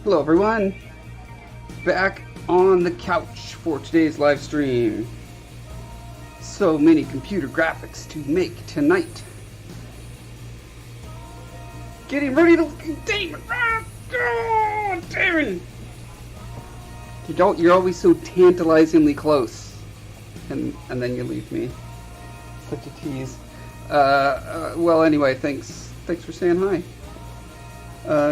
Hello everyone, back on the couch for today's live stream. So many computer graphics to make tonight. Getting ready to Damon! Oh, Damon! You're always so tantalizingly close. And then you leave me. Such a tease. Well anyway, thanks for saying hi.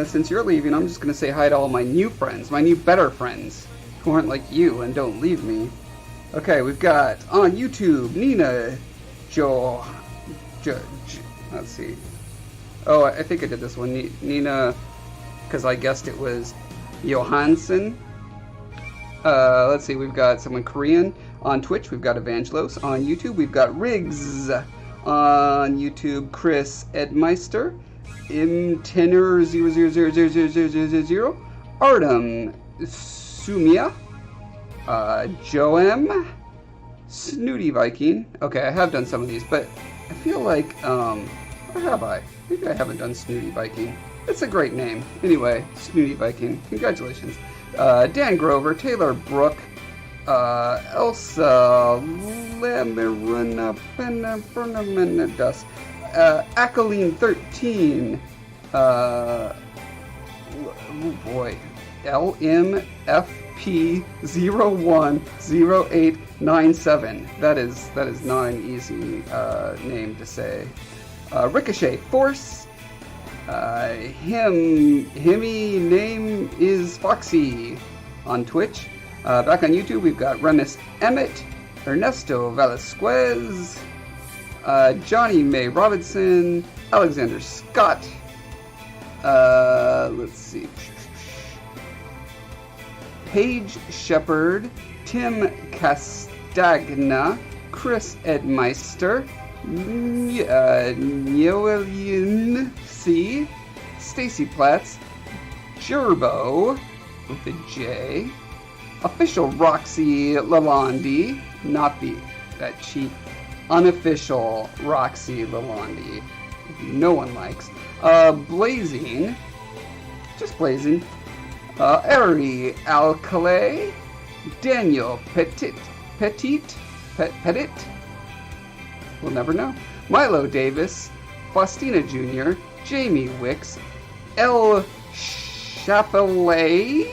Since you're leaving, I'm just going to say hi to all my new friends, my new better friends, who aren't like you and don't leave me. Okay, we've got on YouTube, Nina, let's see. Oh, I think I did this one. Nina, because I guessed it was Johansson. Let's see, we've got someone Korean. On Twitch, we've got Evangelos. On YouTube, we've got Riggs. On YouTube, Chris Edmeister. Tenor 0000000, Artem Sumia, Joem, Snooty Viking. Okay, I have done some of these, but I feel like, or have I? Maybe I haven't done Snooty Viking. It's a great name. Anyway, Snooty Viking, congratulations. Dan Grover, Taylor Brook, Elsa Lamiruna Dust. Akaline 13, oh boy, LMFP010897. That is not an easy name to say. Ricochet Force. Himmy name is Foxy on Twitch. Back on YouTube, we've got Remus Emmett, Ernesto Velasquez. Johnny May Robinson, Alexander Scott, let's see, Paige Shepard, Tim Castagna, Chris Edmeister, Noelian C, Stacy Platts, Gerbo with a J, Official Roxy Lalonde, not that cheap unofficial Roxy Lalonde, no one likes. Blazing, just Blazing. Ari Alcalay, Daniel Petit, we'll never know. Milo Davis, Faustina Jr., Jamie Wicks, El Chapelet,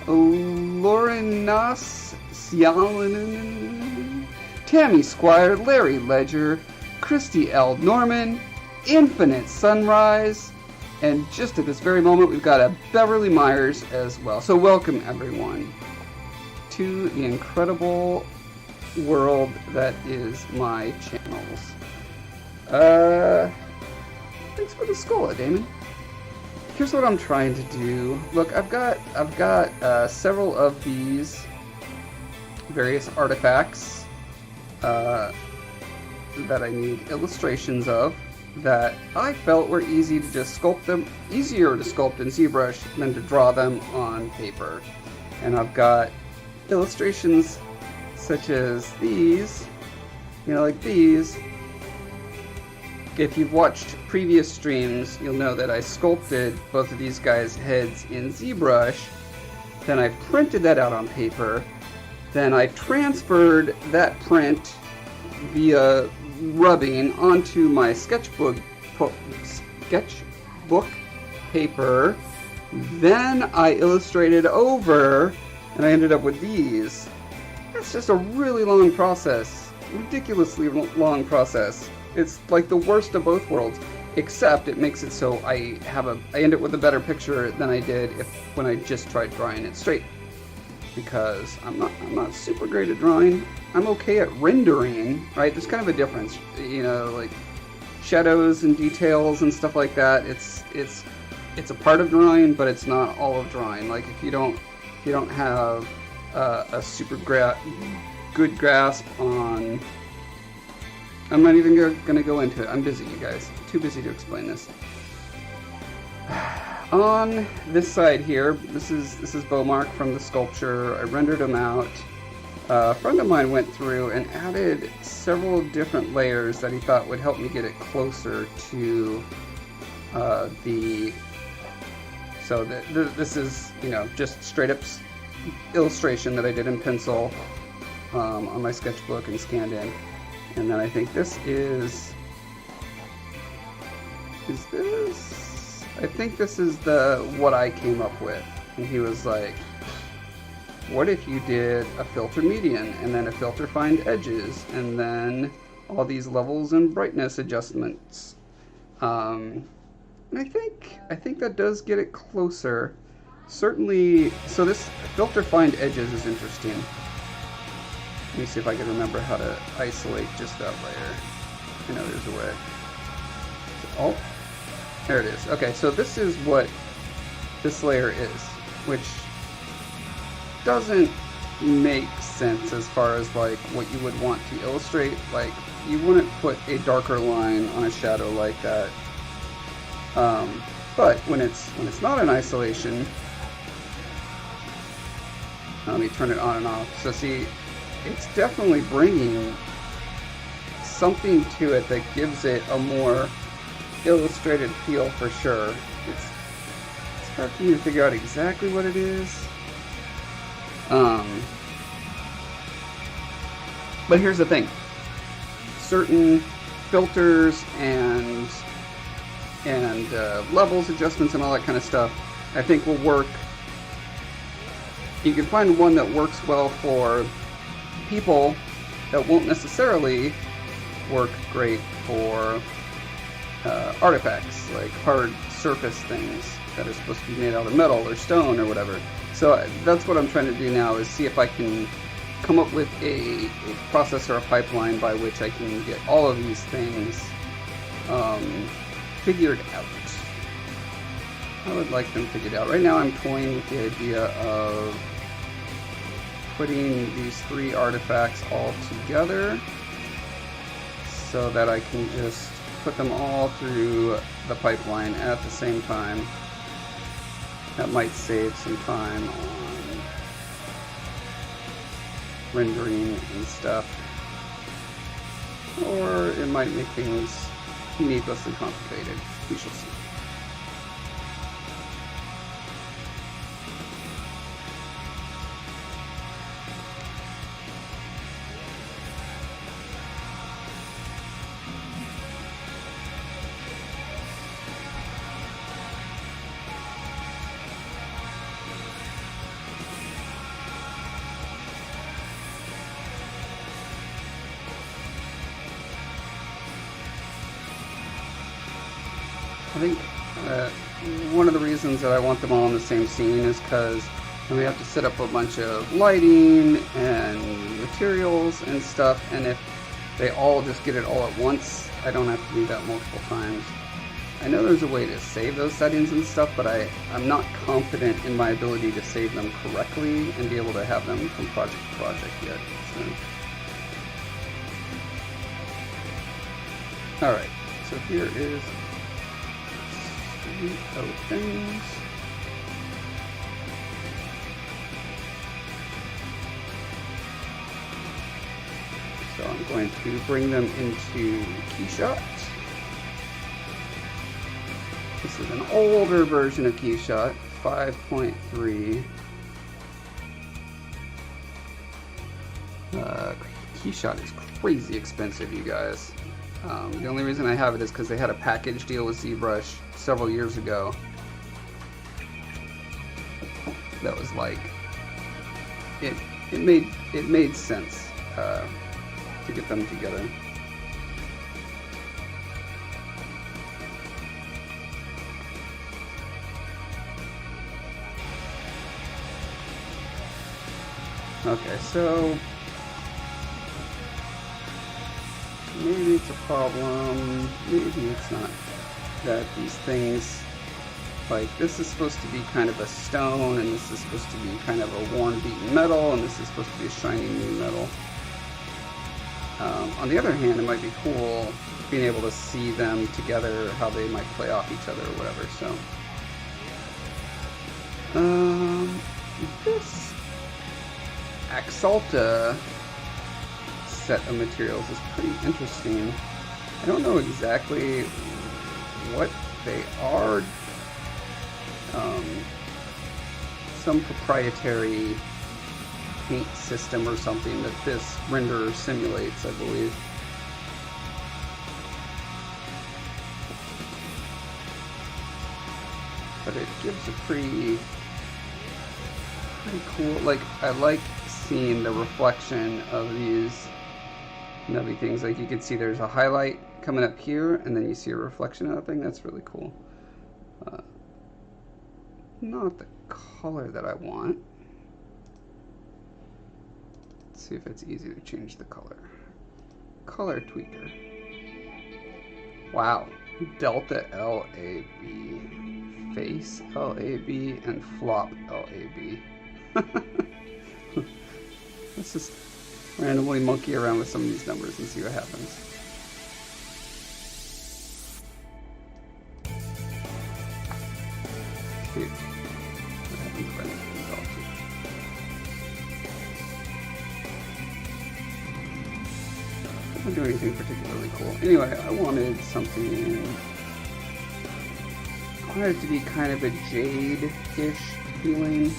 Lauren Nas, Tammy Squire, Larry Ledger, Christy L. Norman, Infinite Sunrise, and just at this very moment we've got a Beverly Myers as well. So welcome everyone to the incredible world that is my channels. Thanks for the skull, Damon. Here's what I'm trying to do. Look, I've got several of these various artifacts that I need illustrations of that I felt were easier to sculpt in ZBrush than to draw them on paper. And I've got illustrations such as these, like these. If you've watched previous streams, you'll know that I sculpted both of these guys' heads in ZBrush, then I printed that out on paper. Then I transferred that print via rubbing onto my sketchbook paper. Then I illustrated over, and I ended up with these. That's just a really long process, ridiculously long process. It's like the worst of both worlds, except it makes it so I end up with a better picture than I did when I just tried drawing it straight. Because I'm not super great at drawing. I'm okay at rendering, right? There's kind of a difference, like shadows and details and stuff like that. It's a part of drawing, but it's not all of drawing. Like if you don't have a super good grasp on. I'm not even gonna go into it. I'm busy, you guys. Too busy to explain this. On this side here, this is Beaumark from the sculpture. I rendered him out. A friend of mine went through and added several different layers that he thought would help me get it closer to the So this is, you know, just straight up illustration that I did in pencil on my sketchbook and scanned in. And then I think this is this? I think this is what I came up with. And he was like, what if you did a filter median and then a filter find edges and then all these levels and brightness adjustments? And I think that does get it closer. Certainly, so this filter find edges is interesting. Let me see if I can remember how to isolate just that layer. I know there's a way. Oh, there it is. Okay, so this is what this layer is, which doesn't make sense as far as like what you would want to illustrate. Like, you wouldn't put a darker line on a shadow like that. But when it's not in isolation, let me turn it on and off. So see, it's definitely bringing something to it that gives it a more illustrated feel for sure. It's hard for me to figure out exactly what it is. But here's the thing. Certain filters and levels, adjustments, and all that kind of stuff, I think will work. You can find one that works well for people that won't necessarily work great for artifacts, like hard surface things that are supposed to be made out of metal or stone or whatever. So that's what I'm trying to do now, is see if I can come up with a process or a pipeline by which I can get all of these things figured out. I would like them figured out. Right now I'm toying with the idea of putting these 3 artifacts all together so that I can just put them all through the pipeline at the same time. That might save some time on rendering and stuff. Or it might make things needlessly complicated. We shall see. I think one of the reasons that I want them all in the same scene is because then we have to set up a bunch of lighting and materials and stuff, and if they all just get it all at once, I don't have to do that multiple times. I know there's a way to save those settings and stuff, but I'm not confident in my ability to save them correctly and be able to have them from project to project yet. So. Alright, so here is things. So I'm going to bring them into KeyShot. This is an older version of KeyShot, 5.3. KeyShot is crazy expensive, you guys. The only reason I have it is because they had a package deal with ZBrush several years ago that was like, it made sense to get them together. Okay, so maybe it's a problem, maybe it's not, that these things, like this is supposed to be kind of a stone, and this is supposed to be kind of a worn, beaten metal, and this is supposed to be a shiny new metal. On the other hand, it might be cool being able to see them together, how they might play off each other or whatever, so. This Axalta set of materials is pretty interesting. I don't know exactly what they are. some proprietary paint system or something that this renderer simulates, I believe. But it gives a pretty cool, like, I like seeing the reflection of these nubby things. Like, you can see there's a highlight coming up here, and then you see a reflection of that thing. That's really cool. Not the color that I want. Let's see if it's easy to change the color. Color tweaker. Wow. Delta LAB, face LAB, and flop LAB. Let's just randomly monkey around with some of these numbers and see what happens. See what happens when it results. I don't do anything particularly cool. Anyway, I wanted something. I wanted it to be kind of a jade-ish feeling.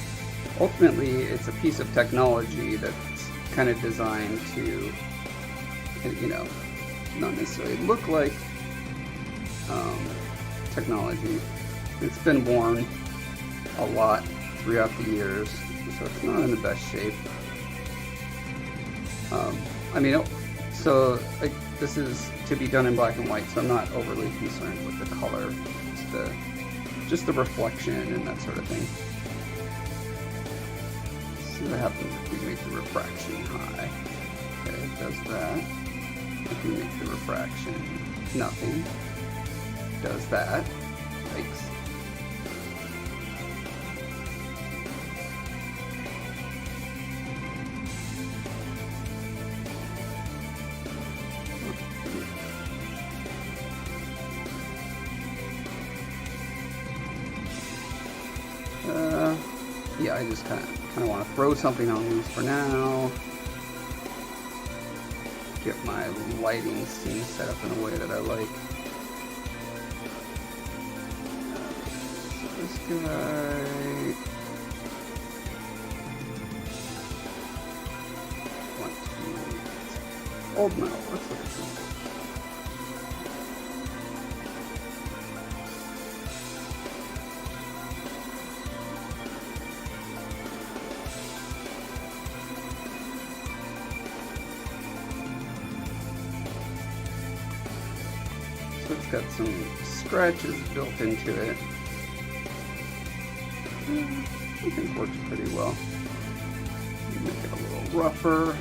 Ultimately, it's a piece of technology that's kind of designed to, you know, not necessarily look like technology. It's been worn a lot throughout the years, so it's not in the best shape. I mean, so like, this is to be done in black and white, so I'm not overly concerned with the color. It's just the reflection and that sort of thing. Let's see what happens if we make the refraction high. Okay, it does that. If we make the refraction nothing, does that. Yikes. Yeah, I just kind of want to throw something on these for now. Get my lighting scene set up in a way that I like. So this guy. Old metal. Let's look at this. So it's got some scratches built into it. I think works pretty well. Make it a little rougher.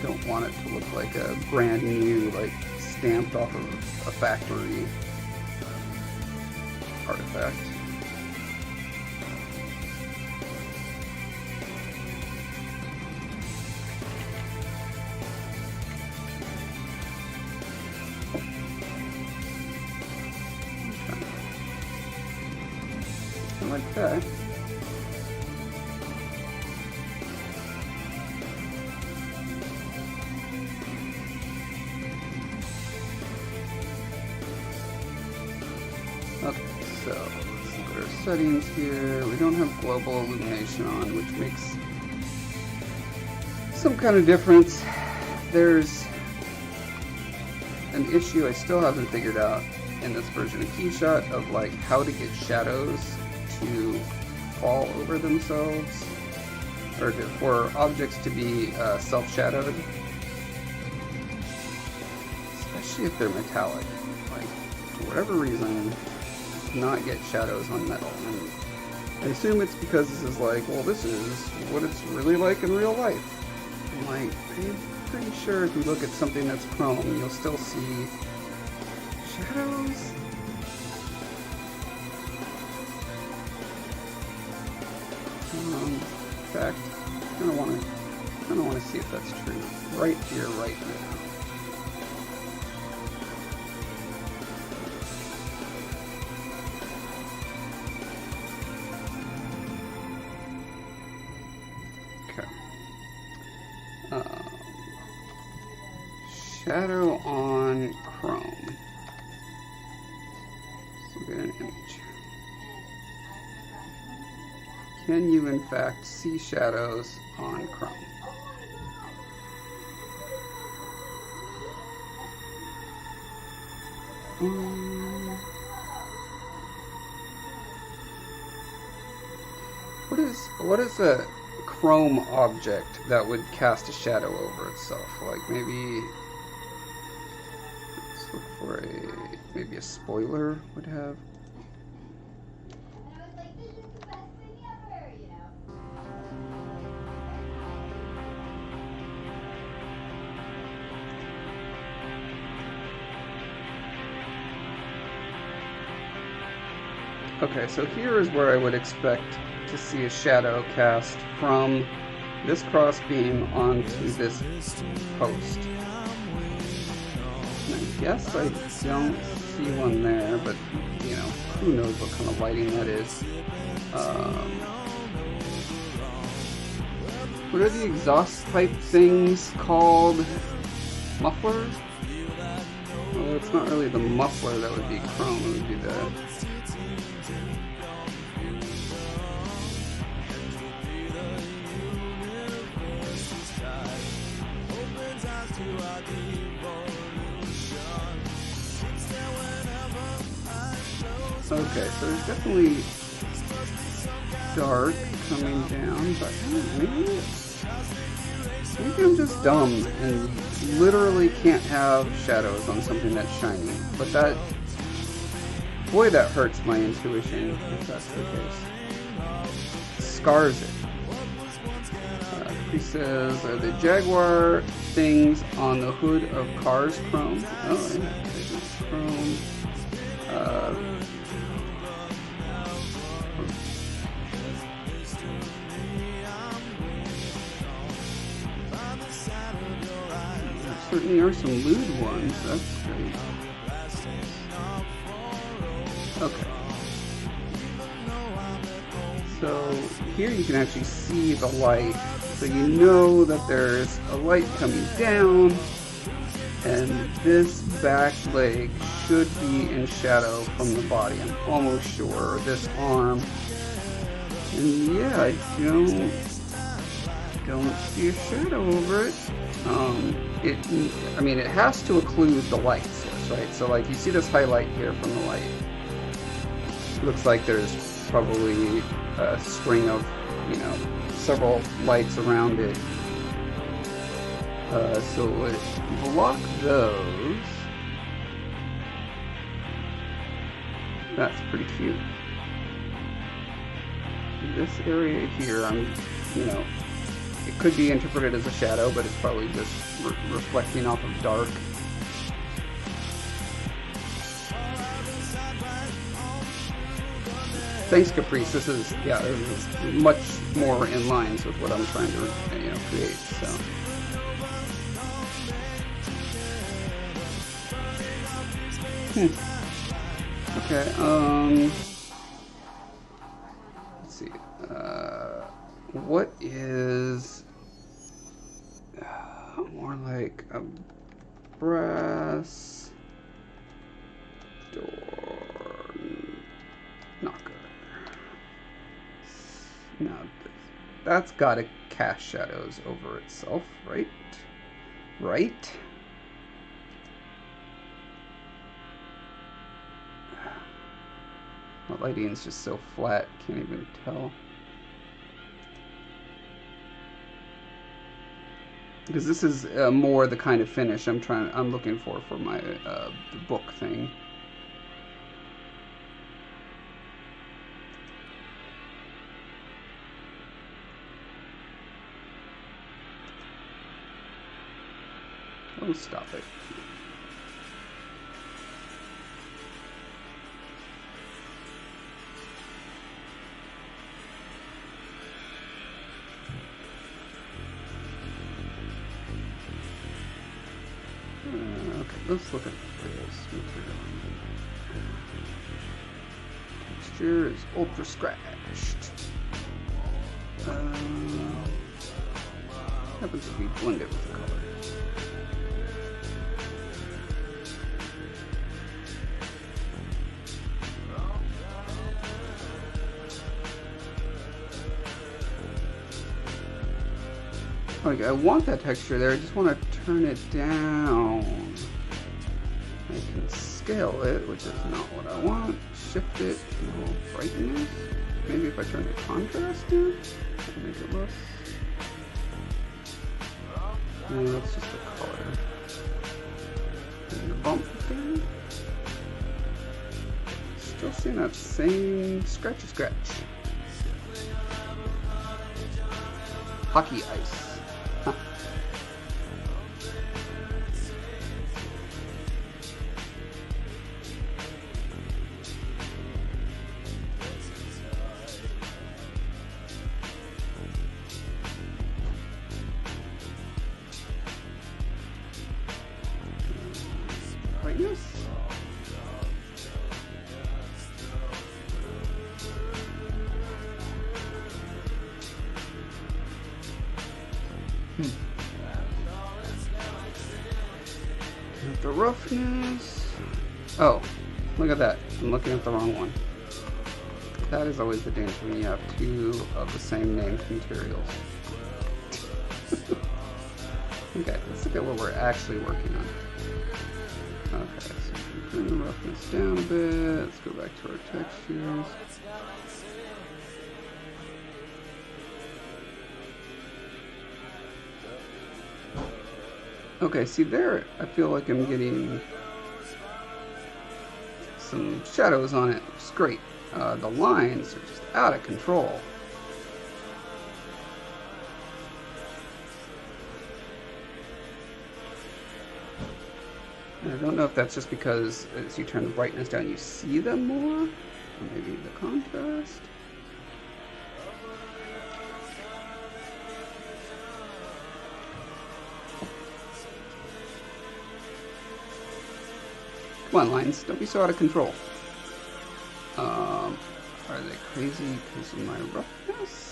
Don't want it to look like a brand new, like, stamped off of a factory artifact. Like that. Okay, so let's look at our settings here. We don't have global illumination on, which makes some kind of difference. There's an issue I still haven't figured out in this version of Keyshot of like how to get shadows to fall over themselves, or for objects to be self-shadowed, especially if they're metallic. Like, for whatever reason, not get shadows on metal. And I assume it's because this is like, well, this is what it's really like in real life. I'm like, I'm pretty sure if you look at something that's chrome, you'll still see shadows. In fact, I kind of want to see if that's true right here, right now. Okay. Shadow on chrome. So Get an image. Can you in fact see shadows on Chrome? What is a Chrome object that would cast a shadow over itself? Like maybe let's look for maybe a spoiler would have. Okay, so here is where I would expect to see a shadow cast from this crossbeam onto this post. And I guess I don't see one there, but you know, who knows what kind of lighting that is. What are the exhaust pipe things called? Muffler? Well, it's not really the muffler that would be chrome, it would be the... Okay, so there's definitely dark coming down, but maybe I'm just dumb and literally can't have shadows on something that's shiny. But that, boy, that hurts my intuition if that's the case. Scars it. He says, are the Jaguar things on the hood of cars chrome? Oh, yeah, it's chrome. There certainly are some lewd ones, that's great. Okay. So here you can actually see the light. So you know that there's a light coming down, and this back leg should be in shadow from the body. I'm almost sure. This arm. And yeah, I don't see a shadow over it. I mean, it has to occlude the light source, right? So like you see this highlight here from the light. It looks like there's probably a string of, several lights around it. So it would block those. That's pretty cute. This area here, it could be interpreted as a shadow, but it's probably just reflecting off of dark. Thanks, Caprice. This is much more in line with what I'm trying to create. So. Okay. Let's see. What is more like a brass door knocker? Now, that's got to cast shadows over itself, right? Right? The lighting's just so flat, can't even tell. Because this is more the kind of finish I'm looking for my book thing. Oh, stop it. Okay, let's look at this material. Texture is ultra scratched. Happens to be blended with the color. Like, I want that texture there, I just want to turn it down. I can scale it, which is not what I want. Shift it to brightness. Maybe if I turn the contrast down, that'll make it less. No, that's just the color. And the bump thing. Still seeing that same scratchy scratch. Hockey ice. Huh. Brightness. The roughness. Oh, look at that. I'm looking at the wrong one. That is always the danger when you have two of the same named materials. Okay, let's look at what we're actually working on. Okay, so we can turn the roughness down a bit. Let's go back to our textures. Okay, see there, I feel like I'm getting some shadows on it, which is great. The lines are just out of control. And I don't know if that's just because as you turn the brightness down, you see them more, or maybe the contrast. Come on, lines, don't be so out of control. Are they crazy because of my roughness?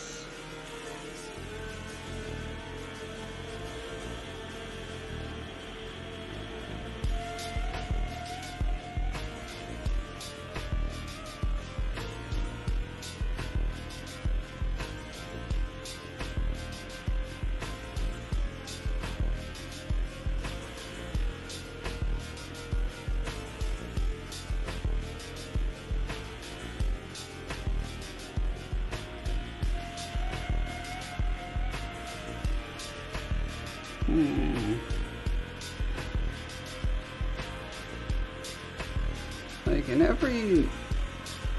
Like in every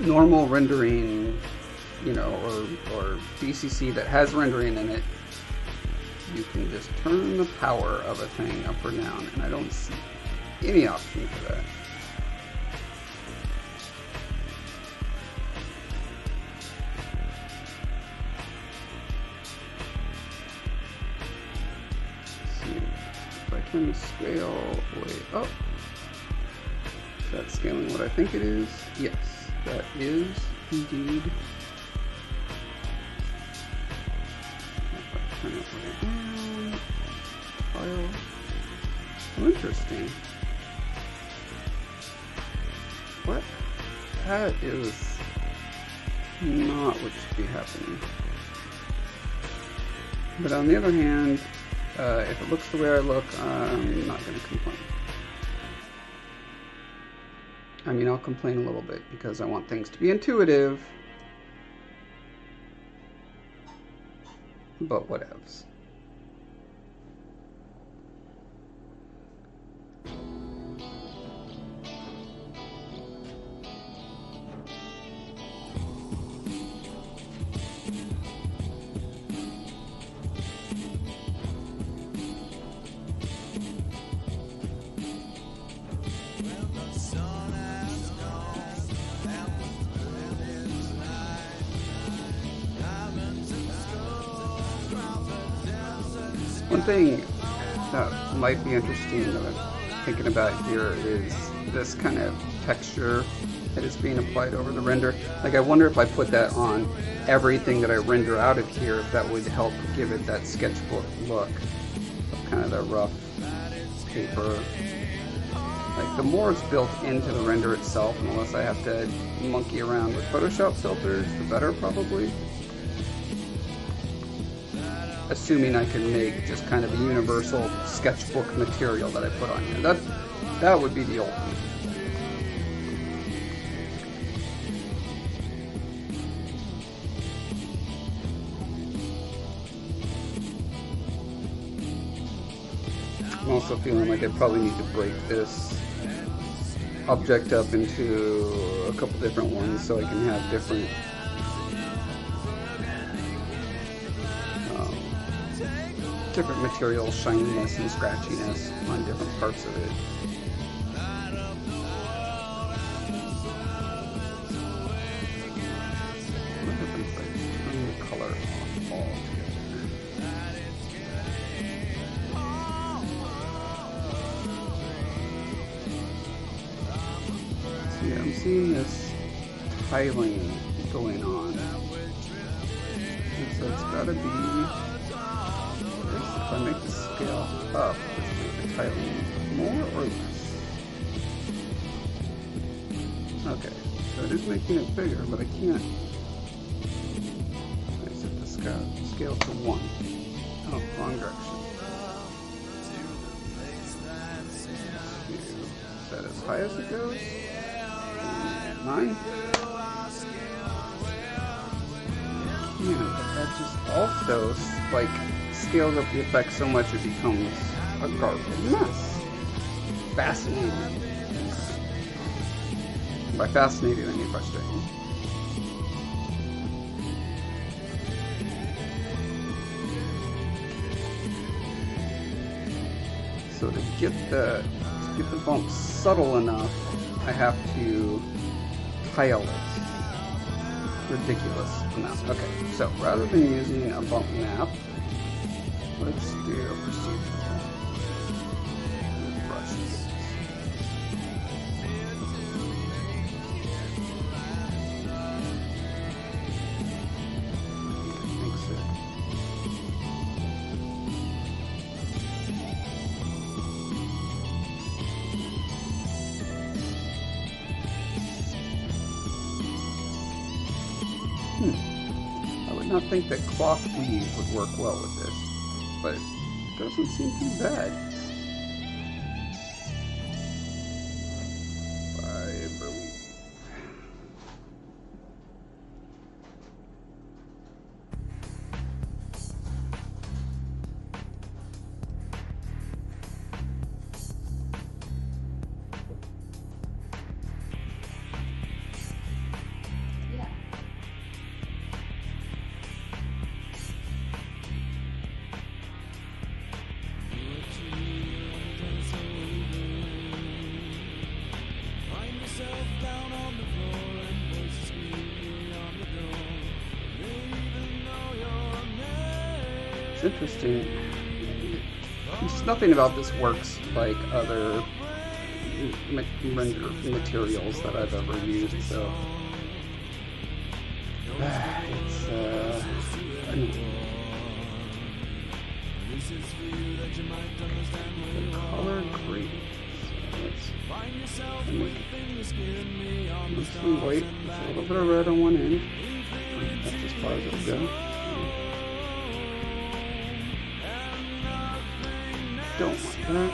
normal rendering, you know, or DCC that has rendering in it, you can just turn the power of a thing up or down, and I don't see any option for that. Turn the scale way up. Is that scaling what I think it is? Yes, that is indeed. If I turn it way down, file. Oh, interesting. What? That is not what should be happening. But on the other hand, if it looks the way I look, I'm not going to complain. I mean, I'll complain a little bit because I want things to be intuitive, but whatevs. One thing that might be interesting that I'm thinking about here is this kind of texture that is being applied over the render. Like, I wonder if I put that on everything that I render out of here, if that would help give it that sketchbook look, kind of that rough paper. Like, the more it's built into the render itself, and the less I have to monkey around with Photoshop filters, the better, probably. assuming I can make just kind of a universal sketchbook material that I put on here. That would be the ultimate. I'm also feeling like I probably need to break this object up into a couple different ones so I can have different different material shininess and scratchiness on different parts of it. What happens if I turn the color off altogether? See, I'm seeing this tiling going on. And so it's gotta be, if I make the scale up, is the tiling more or less? Okay, so it is making it bigger, but I can't. I set the scale to 1. Oh, wrong direction. Is that as high as it goes? 9? Yeah, but that just also, like, scales up the effect so much it becomes a garbage mess. Fascinating. By fascinating, I mean frustrating. So to get the bump subtle enough, I have to tile it. Ridiculous amount. Okay, so rather than using a bump map, let's do a procedural. Brushes. Makes it. I would not think that cloth weave would work well with this, but it doesn't seem too bad. Fiber weave. It's interesting. Just nothing about this works like other render materials that I've ever used, so it's the color great. So let's mostly white with a little bit of red on one end. That's as far as it'll go. Don't want that.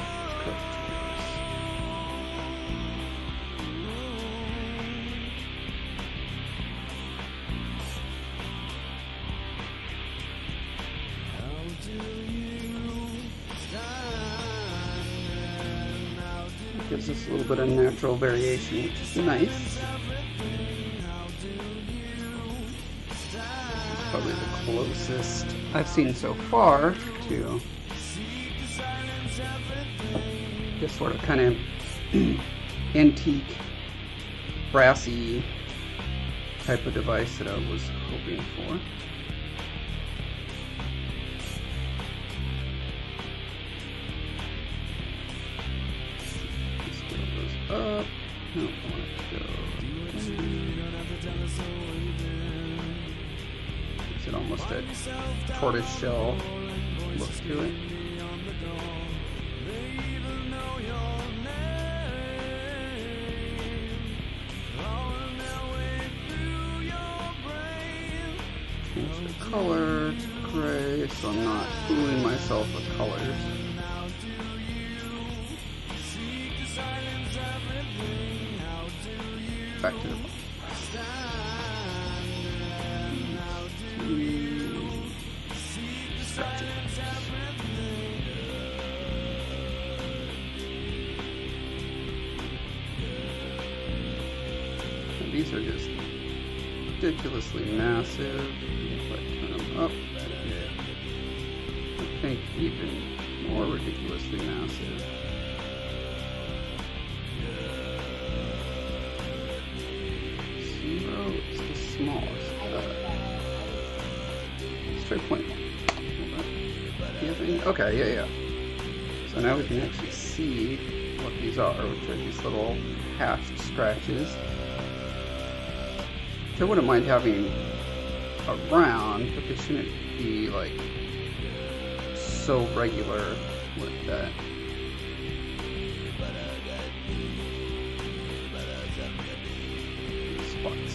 It gives us a little bit of natural variation, which is nice. It's probably the closest I've seen so far to this sort of kind of antique, brassy type of device that I was hoping for. Scale those up. No, I want it to go. Gives it almost a tortoise shell look to it. Change the color to gray so I'm not fooling myself with colors. Back to the box. And these are just ridiculously massive. If I turn them up, I think even more ridiculously massive. Is the smallest. Let's try 0.1. Okay, yeah. So now we can actually see what these are, which are these little hashed scratches. I wouldn't mind having around, but they shouldn't be like so regular with that. Spots.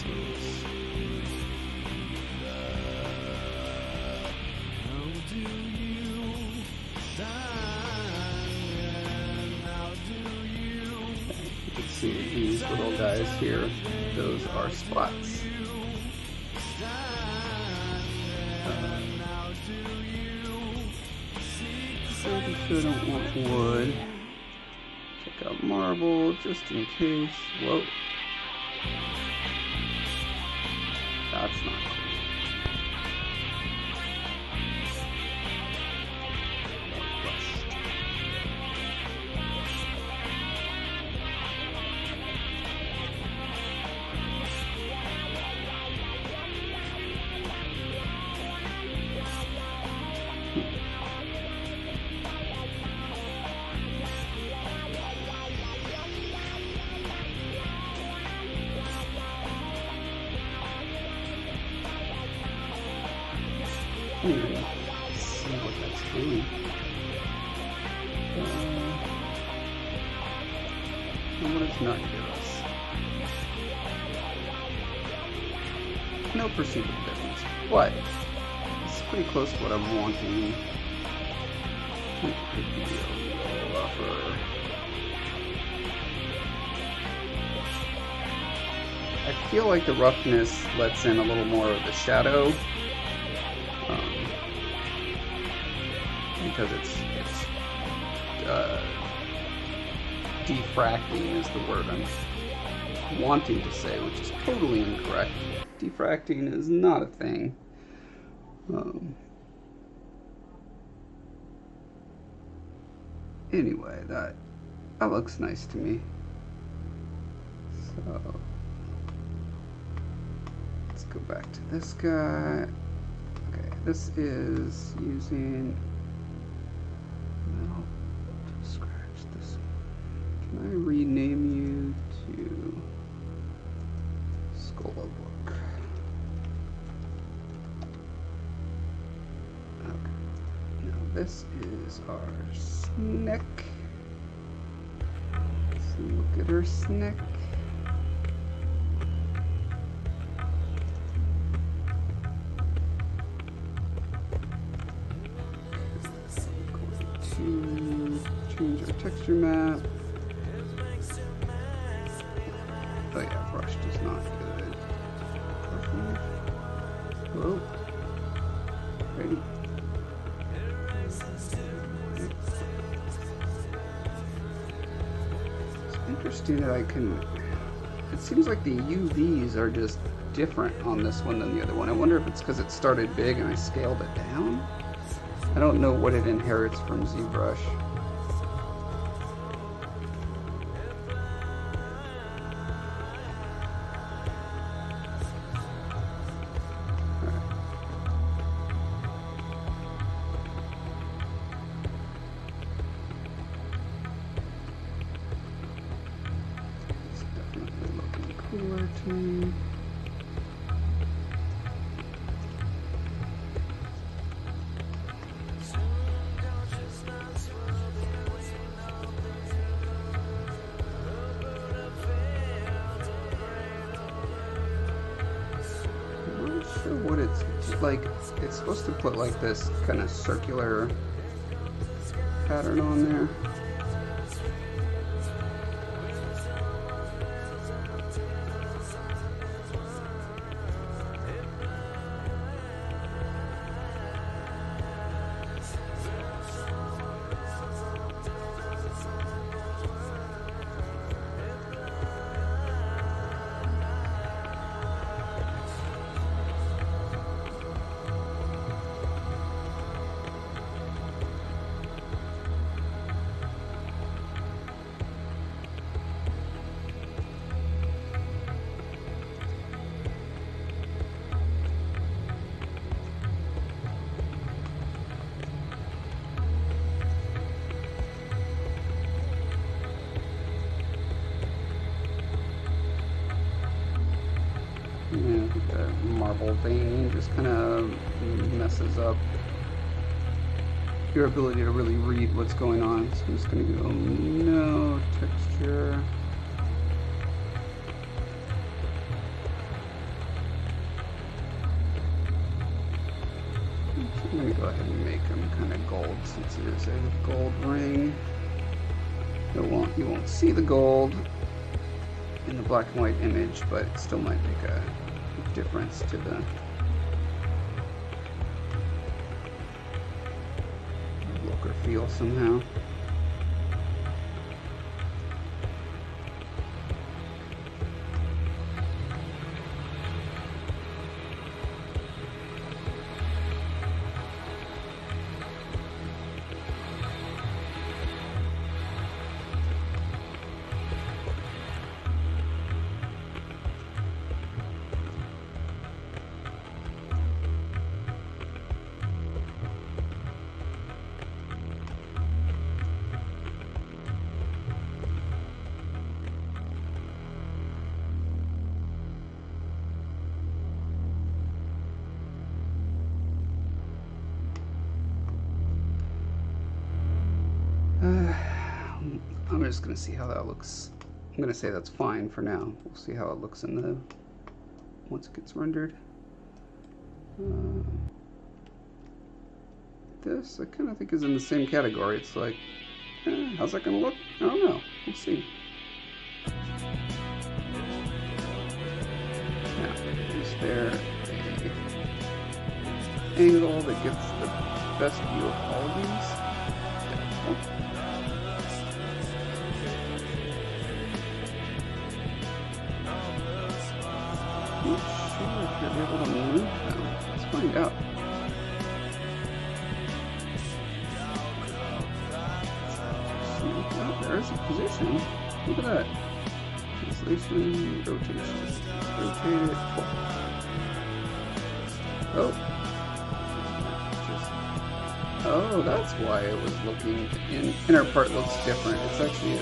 You can see these little guys here, those are spots. Pretty sure I don't want wood. Check out marble just in case. Whoa. That's not cool. Anyway, let's see what that's doing. And what does not give us? No perceivable difference. But it's pretty close to what I'm wanting. It could be a little rougher. I feel like the roughness lets in a little more of the shadow. Because it's diffracting is the word I'm wanting to say, which is totally incorrect. Diffracting is not a thing. Anyway, that looks nice to me. So let's go back to this guy. Okay, this is using metal to scratch this. Can I rename you to Skullbook? Okay. Now this is our snick. Let's look at her snick. Change our texture map. Oh yeah, brush is not good. Whoa. Ready. It's interesting that I can... It seems like the UVs are just different on this one than the other one. I wonder if it's because it started big and I scaled it down? I don't know what it inherits from ZBrush. It's definitely looking cooler to me. What it's like, it's supposed to put like this kind of circular pattern on there. Marble vein just kind of messes up your ability to really read what's going on. So I'm just going to go no texture. I'm going to go ahead and make them kind of gold since it is a gold ring. You won't see the gold in the black and white image, but it still might make a difference to the look or feel somehow. I'm just going to see how that looks. I'm going to say that's fine for now. We'll see how it looks in the once it gets rendered. This I kind of think is in the same category. It's like, how's that going to look? I don't know. We'll see. Now, is there an angle that gives the best view of all of these? Not sure if you're able to move them. Let's find out. Oh, there's a position. Look at that. Translation, rotation. Rotate it. Oh. Oh, that's why it was looking. Inner part looks different. It's actually a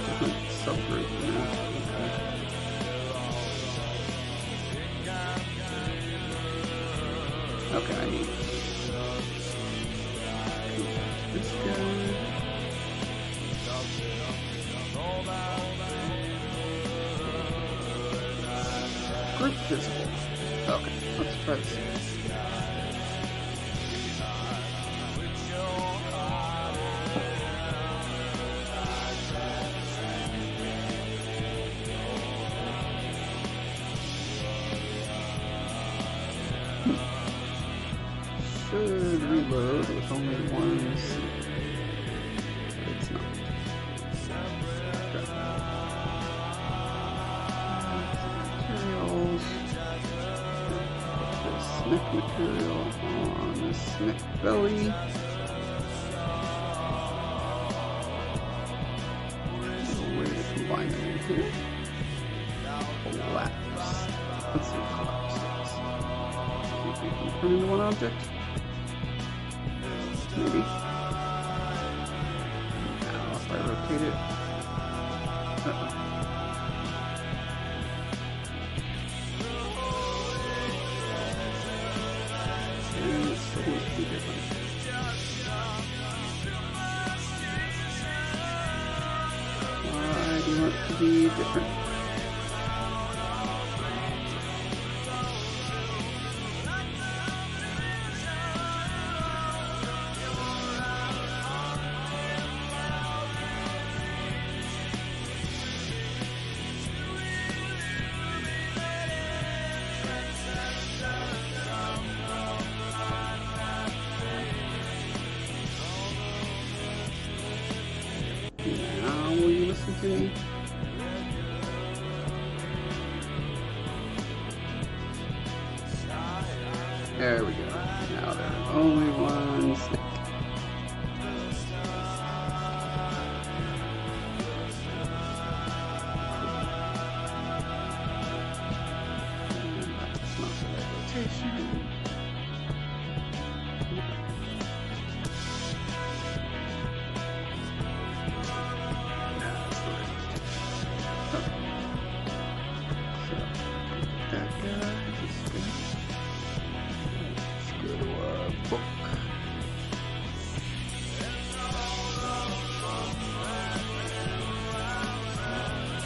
different subgroup now. Okay, I need this guy. Group visible. Okay, let's try this. Should reload with only one seat, but it's not. Okay. Materials. Put this neck material on this neck belly. A way to combine them in here. Collapse. Let's see what collapse does. See if we can turn into one object. Maybe. Now if I rotate it. And it's still going to be different. Why do you want it to be different? There we go. Now there are only one snake. That's not the right rotation.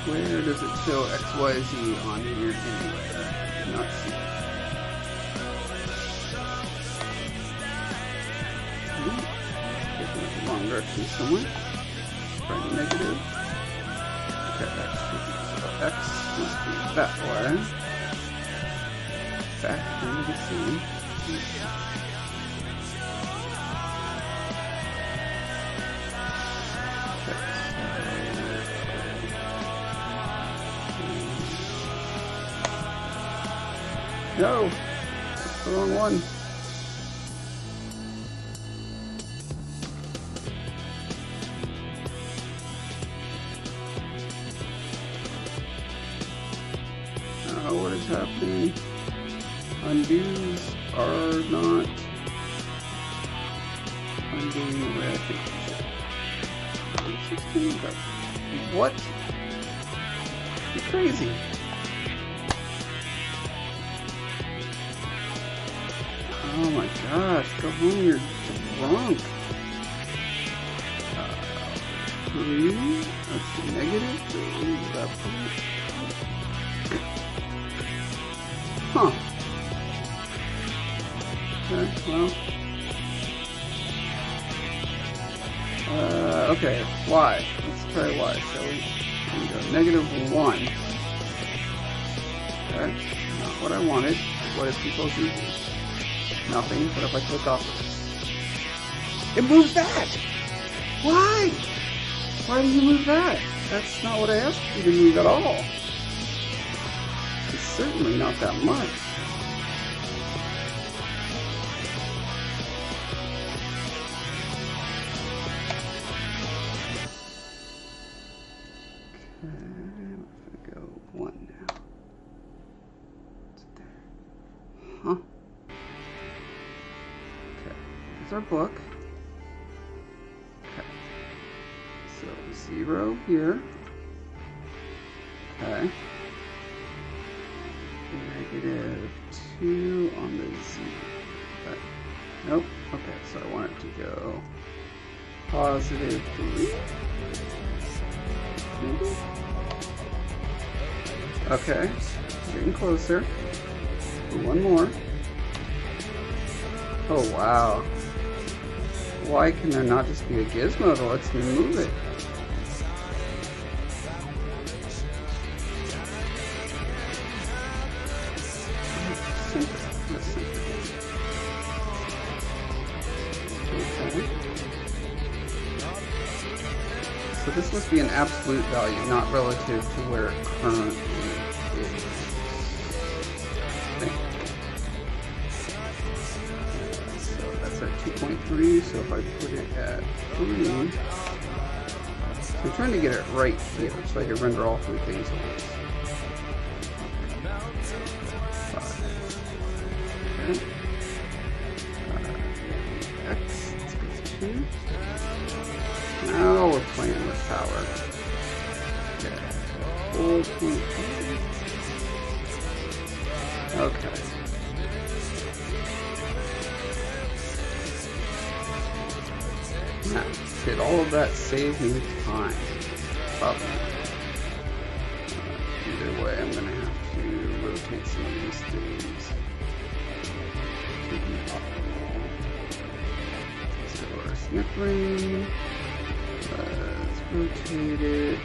Where does it show XYZ on here anywhere? I do not see it. Taking it the wrong direction somewhere. Right, negative. Okay, so X must be that way. Back into the scene. No! That's the wrong one. What is happening? Undos are not undoing the way I think they should. What? You're crazy. Oh my gosh, go home, you're drunk. 3, that's negative 3, that point. Huh. Okay, well. Okay, y. Let's try y, shall we? Here we go, -1. Okay, not what I wanted. What is people do? Nothing, but if I click off of it, it moves that! Why? Why do you move that? That's not what I asked you to move at all. It's certainly not that much. Okay, if I go 1 now. What's there? Huh? Our book. Okay. So 0 here. Okay. -2 on the Z. Okay. Nope. Okay, so I want it to go +3. Maybe? Okay. Getting closer. One more. Oh wow. Why can there not just be a gizmo that lets me move it? Okay. So this must be an absolute value, not relative to where it currently is. At 2.3, so if I put it at 3, so I'm trying to get it right here so I can render all 3 things at once. 5. Okay. X, let's go 2. Now we're playing with power. Okay. 4.5. Okay. Did all of that save me time? Probably. Either way, I'm going to have to rotate some of these things. So our snipping. Let's rotate it.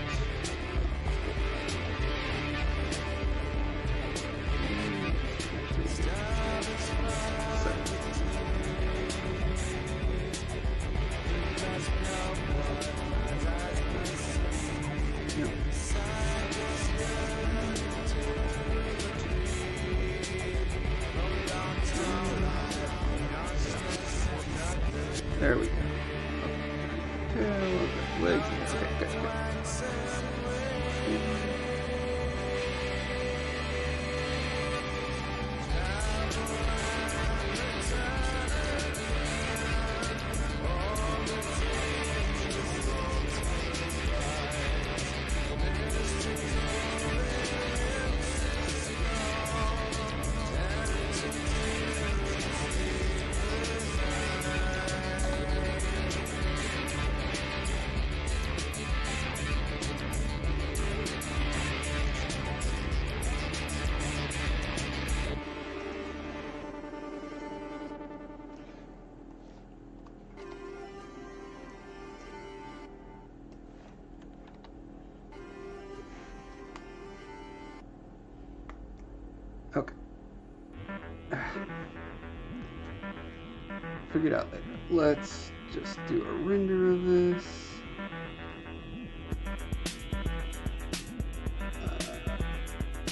Figure it out later. Let's just do a render of this.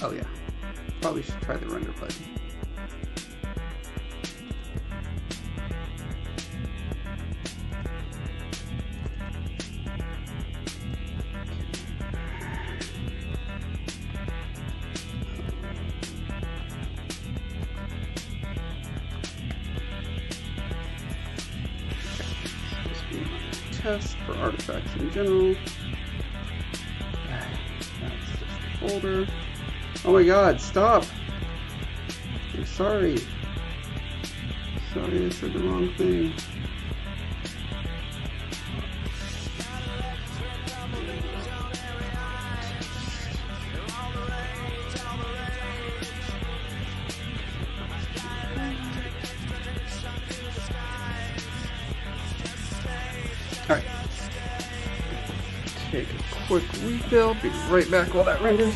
Oh yeah, probably should try the render button. Test for artifacts in general. That's just the folder. Oh my god, stop! I'm sorry. Sorry, I said the wrong thing. Alright. Take a quick refill, be right back while that renders.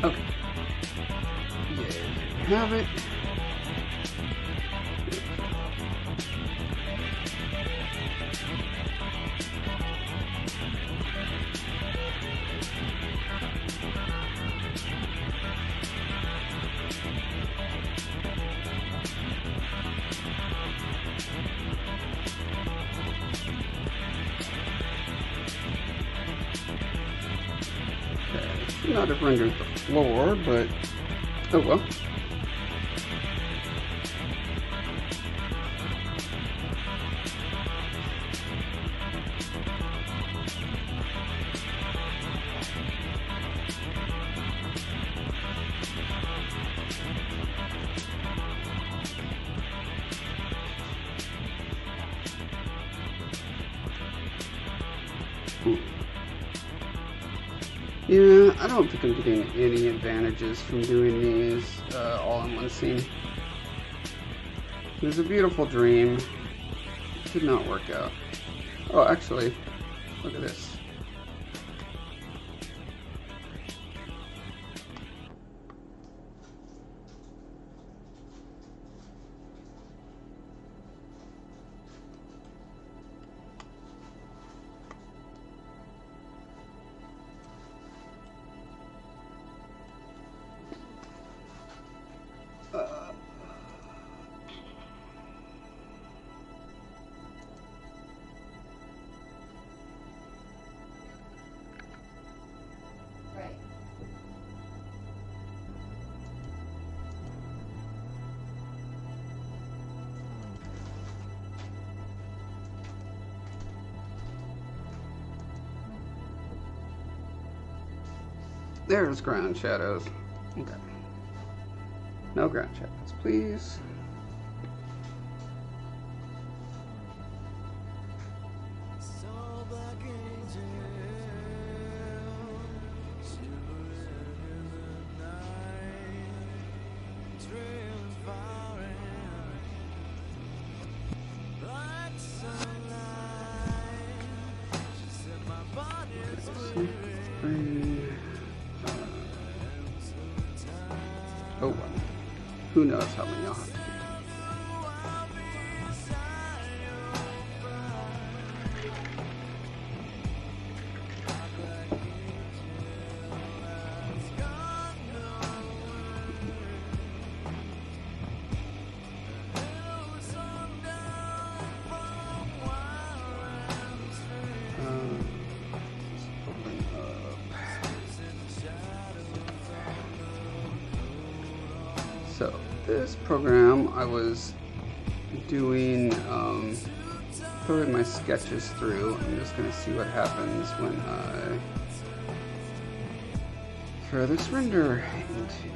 Okay. There you have it. Should not have rendered the floor, but oh well. Yeah, I don't think I'm getting any advantages from doing these all in one scene. It was a beautiful dream. It did not work out. Oh, actually, look at this. There's ground shadows. Okay. No ground shadows, please. Oh, who knows how many I'll have to do. So this program I was doing, putting my sketches through. I'm just going to see what happens when I throw this render into.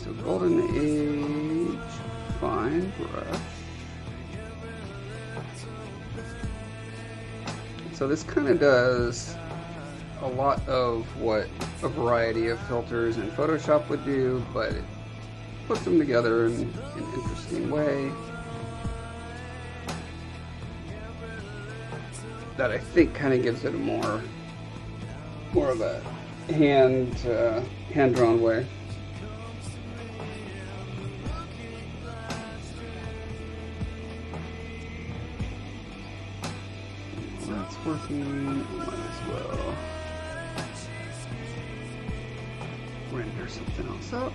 So golden age, fine brush. So this kind of does a lot of what a variety of filters in Photoshop would do, but it puts them together in an interesting way that I think kind of gives it a more of a hand-drawn way. That's working. Might as well render something else up.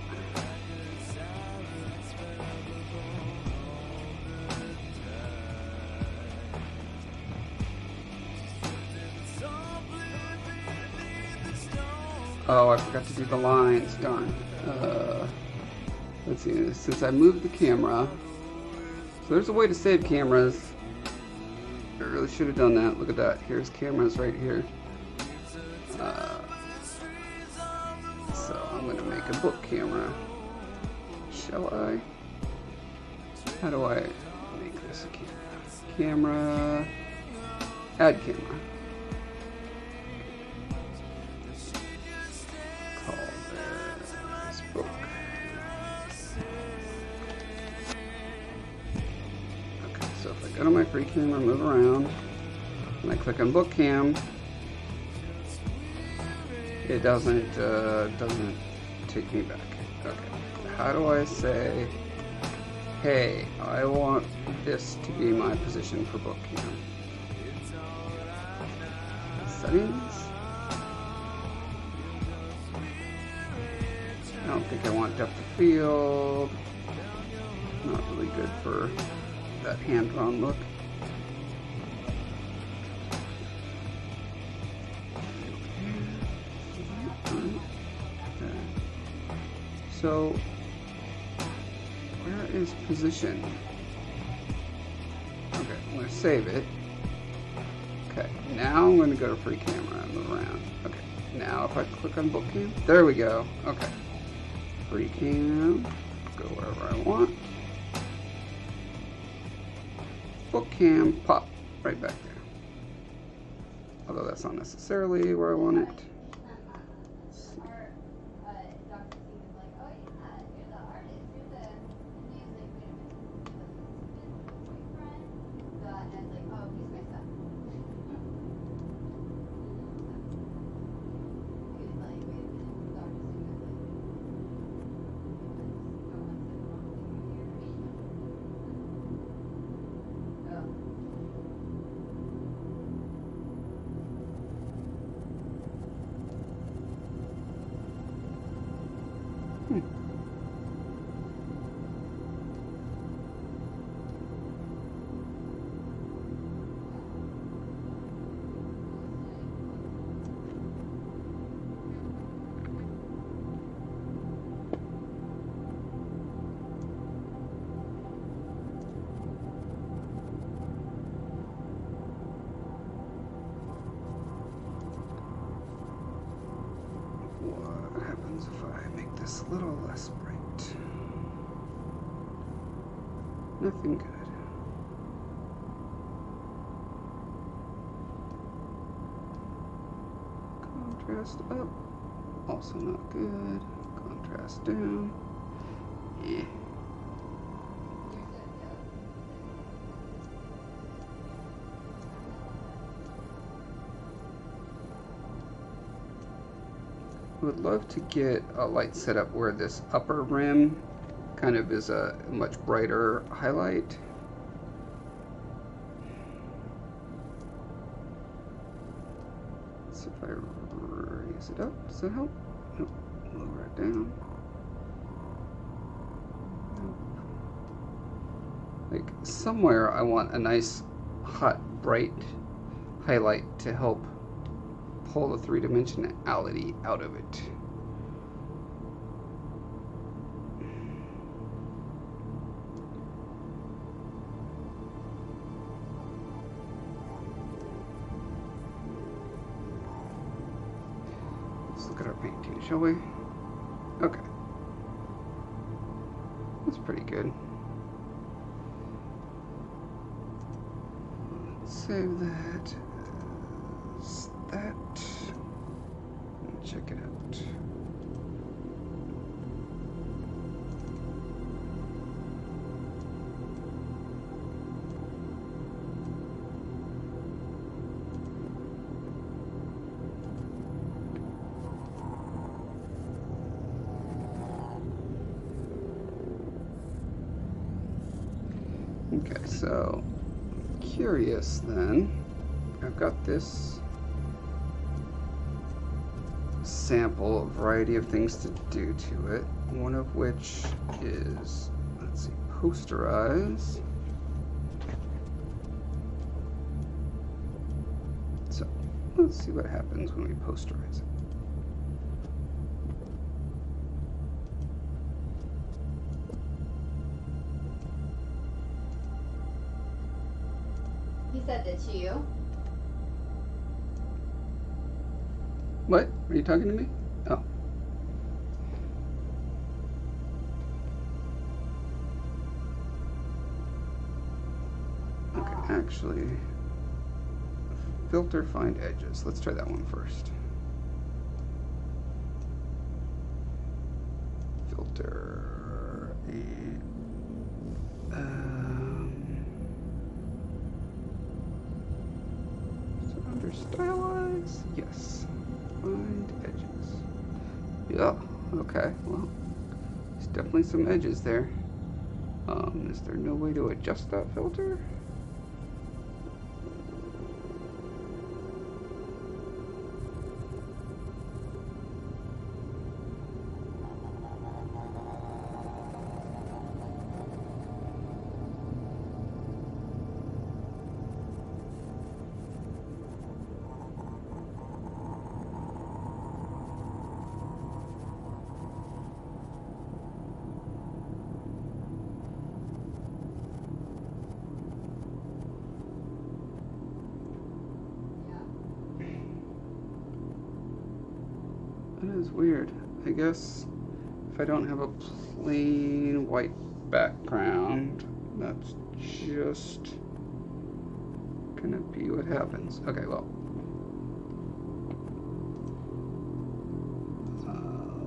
Oh, I forgot to do the lines, darn. Let's see, since I moved the camera, so there's a way to save cameras. I really should have done that. Look at that. Here's cameras right here. So I'm going to make a book camera. Shall I? How do I make this a camera? Add camera. Call this book. Okay, so if I go to my free camera, move around, and I click on book cam, it doesn't take me back. Okay, how do I say, hey, I want this to be my position for book cam? Settings. I don't think I want depth of field. Not really good for that hand-drawn look. So, where is position? Okay, I'm going to save it. Okay, now I'm going to go to free camera and move around. Okay, now if I click on book cam, there we go. Okay, free cam, go wherever I want. Book cam, pop, right back there. Although that's not necessarily where I want it. this a little less bright. Nothing good. Contrast up, also not good. Contrast down, yeah. I would love to get a light setup where this upper rim kind of is a much brighter highlight. Let's see if I raise it up. Does that help? Nope. Lower it down. Nope. Like somewhere I want a nice hot bright highlight to help pull the three-dimensionality out of it. Let's look at our painting, shall we? Okay. That's pretty good. Let's save that. That. Check it out. Okay, so curious then. I've got this sample, a variety of things to do to it, one of which is, let's see, posterize. So let's see what happens when we posterize it. He said that to you. What? Are you talking to me? Oh. Okay, actually, filter, find edges. Let's try that one first. Filter, and, so under stylize, yes. Find edges. Yeah, okay, well, there's definitely some edges there. Is there no way to adjust that filter? That is weird. I guess if I don't have a plain white background, that's just gonna be what happens. Okay, well.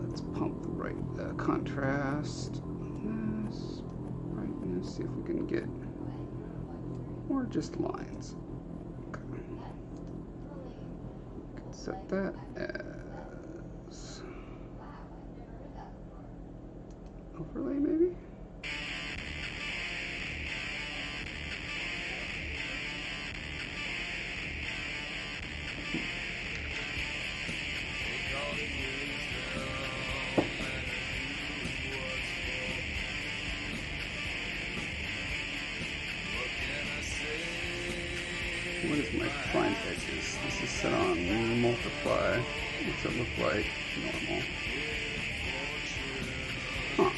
Let's pump the contrast on this, brightness, see if we can get more just lines. Okay. Can set that as overlay maybe? What is my find edges? This is set on multiply. What's it look like? Normal. Huh.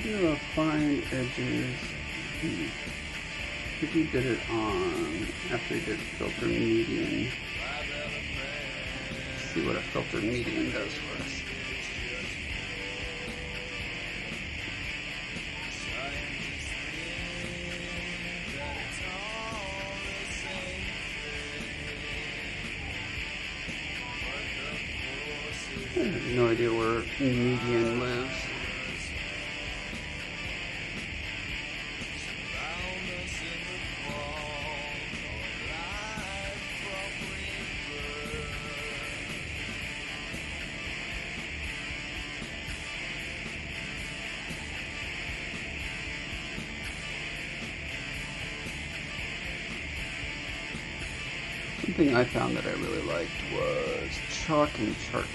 do fine edges. If you did it on after you did filter median. Let's see what a filter median does for us. I have no idea where median lives. Something I found that I really liked was chalk and charcoal.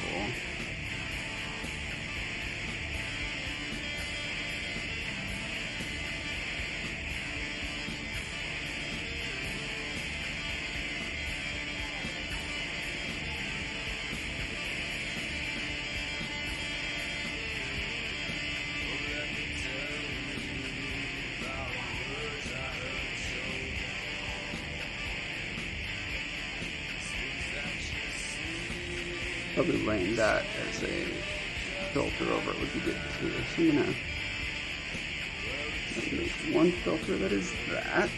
Probably laying that as a filter over it would be good too. So I'm gonna make one filter that is that.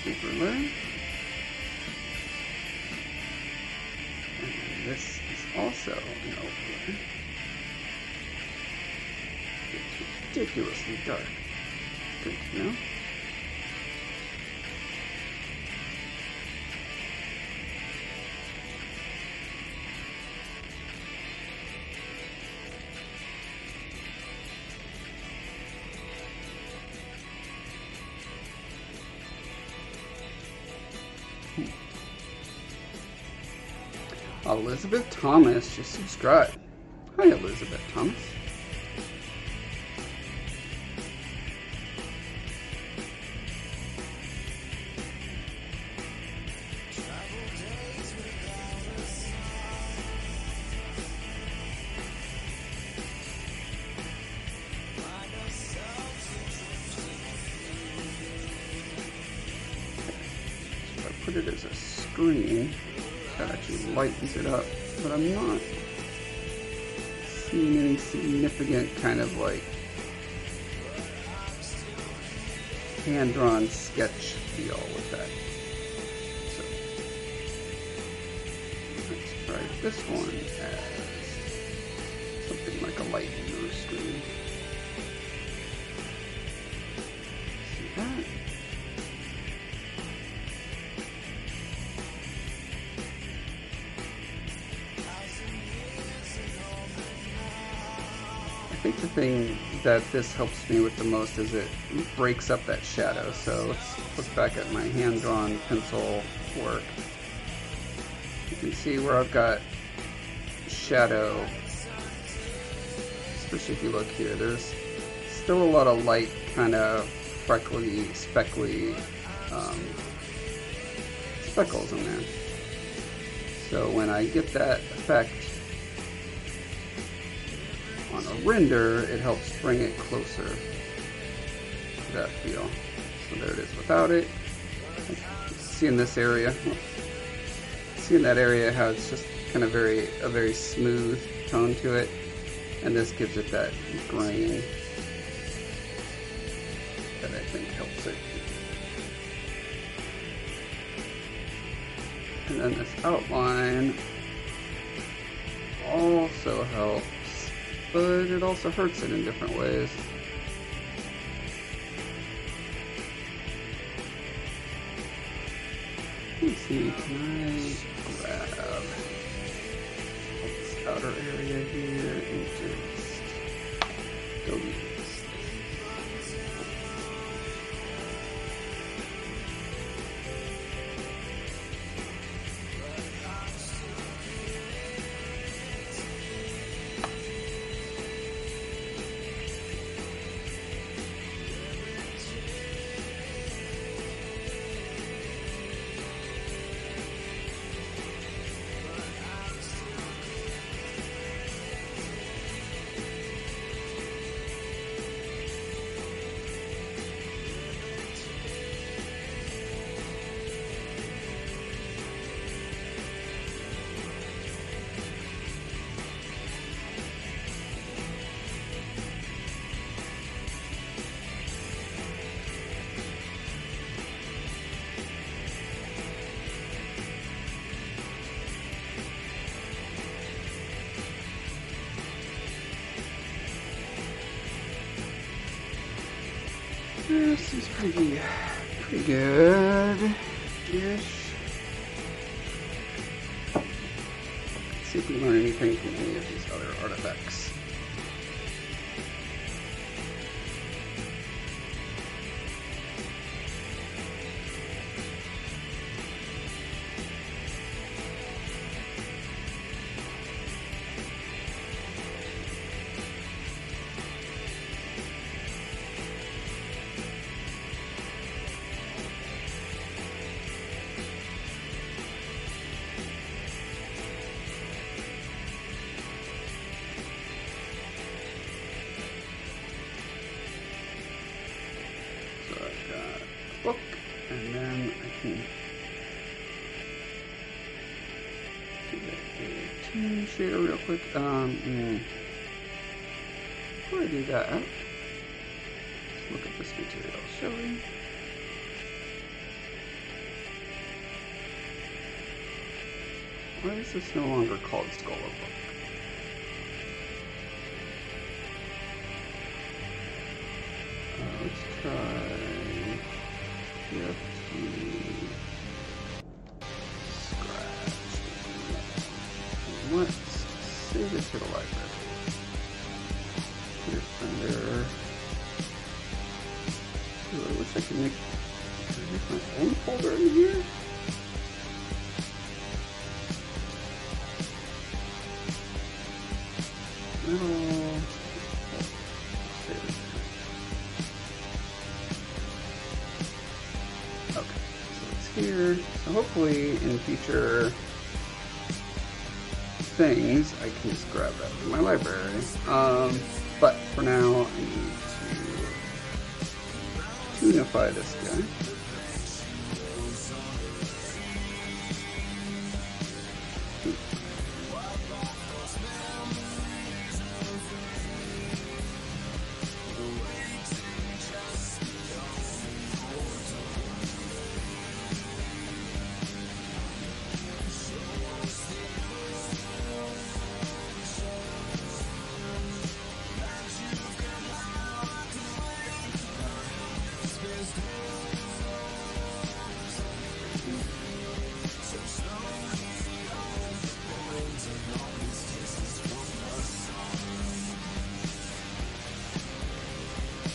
Overlay. And this is also an overlay. It's ridiculously dark. Good to know. Elizabeth Thomas just subscribed. Hi, Elizabeth Thomas. So if I put it as a screen, that actually lightens it up, but I'm not seeing any significant kind of like hand-drawn sketch feel with that. So let's try this one as something like a lightning or a screen. See that? I think the thing that this helps me with the most is it breaks up that shadow. So let's look back at my hand-drawn pencil work. You can see where I've got shadow, especially if you look here, there's still a lot of light, kind of freckly, speckly speckles in there. So when I get that effect on a render, it helps bring it closer to that feel. So there it is without it. See in this area, see in that area how it's just kind of a very smooth tone to it, and this gives it that grain that I think helps it. And then this outline also helps, but it also hurts it in different ways. see, can I grab this outer area here and just delete this? This is pretty good-ish. Let's see if we learn anything from any of these other artifacts. Book, and then I can do a tune shader real quick. Before I do that, let's look at this material, shall we? Why is this no longer called Scholar Book? Let's try. Let's save it to the library. Here's under. Ooh, I wish I could make my own folder in here. Here, so hopefully in future things I can just grab that from my library. But for now I need to tunify this guy.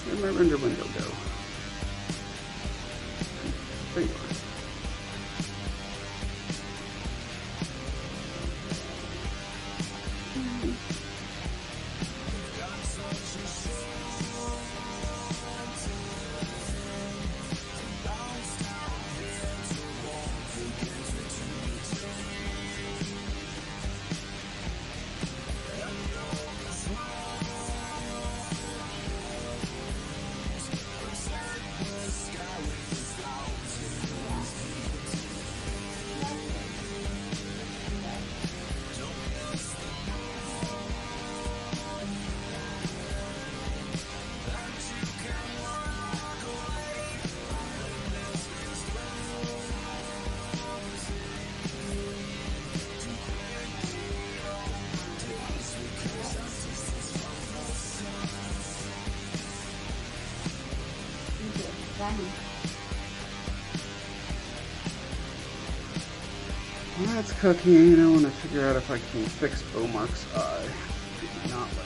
Where'd my render window go? There you are. That's cooking. I want to figure out if I can fix Beaumark's eye. I do not like it.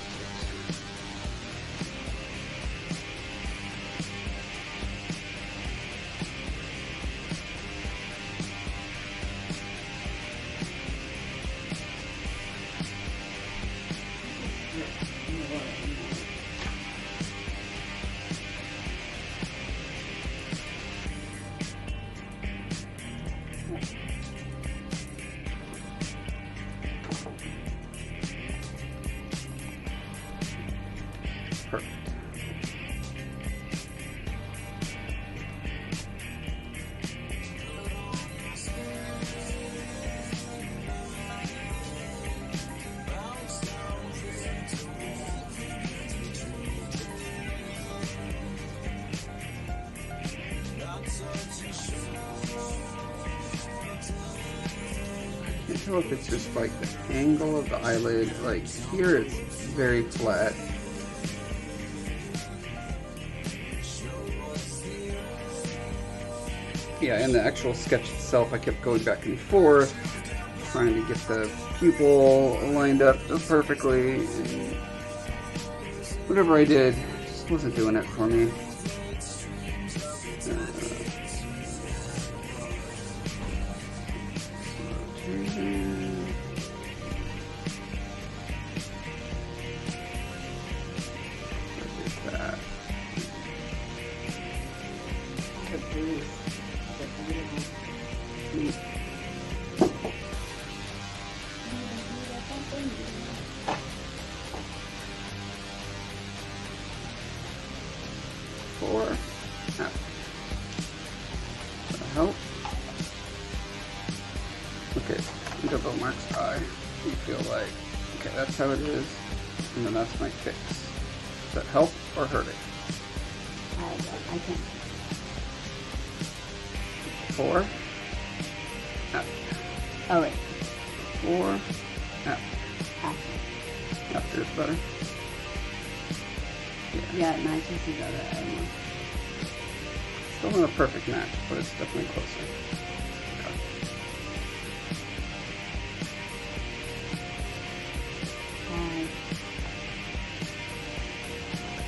Perfect. I can't tell if it's just like the angle of the eyelid. Like here it's very flat. Yeah, in the actual sketch itself, I kept going back and forth, trying to get the pupil lined up perfectly. And whatever I did, just wasn't doing it for me. Help. Okay, into Beaumark's eye. You feel like, okay, that's how it is, and then that's my fix. Does that help or hurt it? I can't. 4. Up. Oh wait. 4. Up. After. After is better. Yeah, it matches the other eye. Still not a perfect match, but it's definitely closer. Okay. Hi.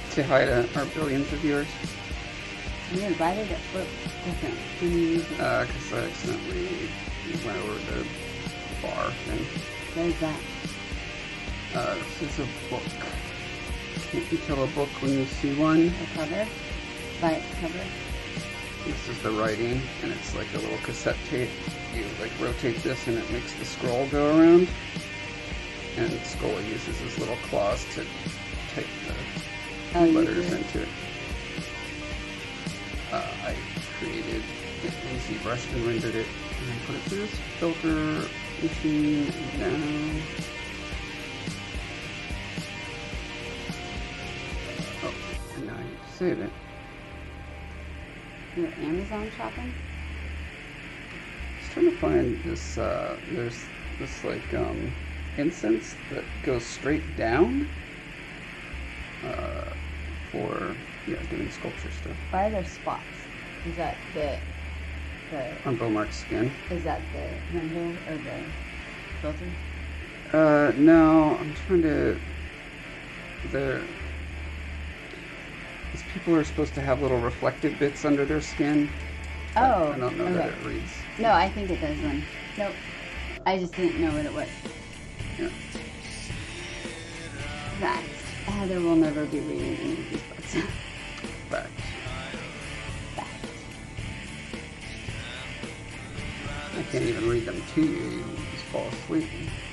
Say hi to our billions of viewers. Weird, why did it look different when you use it? Because I accidentally went over the bar thing. What is that? This is a book. Can't you tell a book when you see one? The cover? By cover? This is the writing, and it's like a little cassette tape. You like rotate this and it makes the scroll go around. And Skola uses his little claws to take the letters into it. I created an easy brush and rendered it, and I put it through this filter machine now. Oh, and now I need to save it. You're Amazon shopping? I was trying to find this, there's this like incense that goes straight down for doing sculpture stuff. Why are there spots? Is that the on Beaumark's skin? Is that the render or the filter? No, I'm trying to. These people are supposed to have little reflective bits under their skin. Oh, I don't know okay. that it reads. No, I think it does one. Nope. I just didn't know what it was. Yeah. That Heather will never be reading any of these books. Fact. I can't even read them to you. You just fall asleep.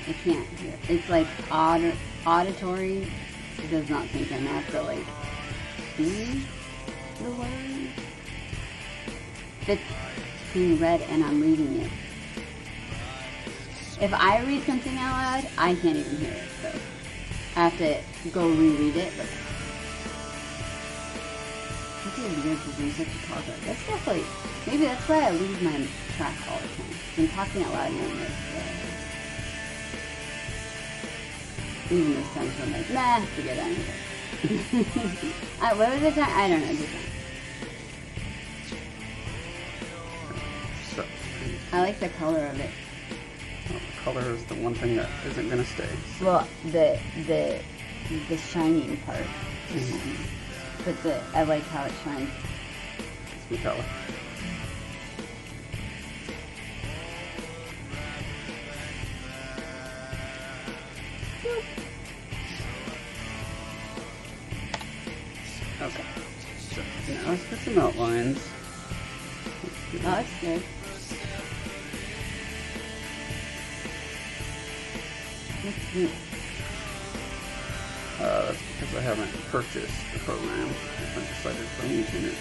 I can't hear. It's like auditory. It does not sink in. I have to like see the word. It's being read and I'm reading it. If I read something out loud, I can't even hear it. So I have to go reread it. But it's weird for being such a talker. That's definitely, maybe that's why I lose my track all the time. I'm talking out loud and I'm like, even this time, so I'm like, nah, forget it. What was the time? I don't know. The time. So, I like the color of it. color is the one thing that isn't gonna stay. So. Well, the shining part. But I like how it shines. It's metallic. Okay. So now let's get some outlines. Oh, that's good. What's this? That's because I haven't purchased the program. I haven't decided if I'm using it.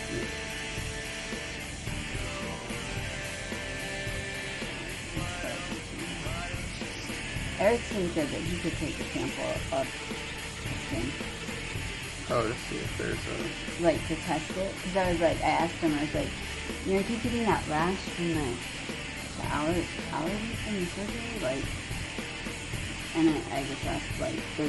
Eric said that he could take a sample of the skin. Oh, to see if there's a... Like, to test it. Because I was like, I asked him, I was like, you know, keep getting that rash from the allergies from the surgery? Like, and I just asked, like, do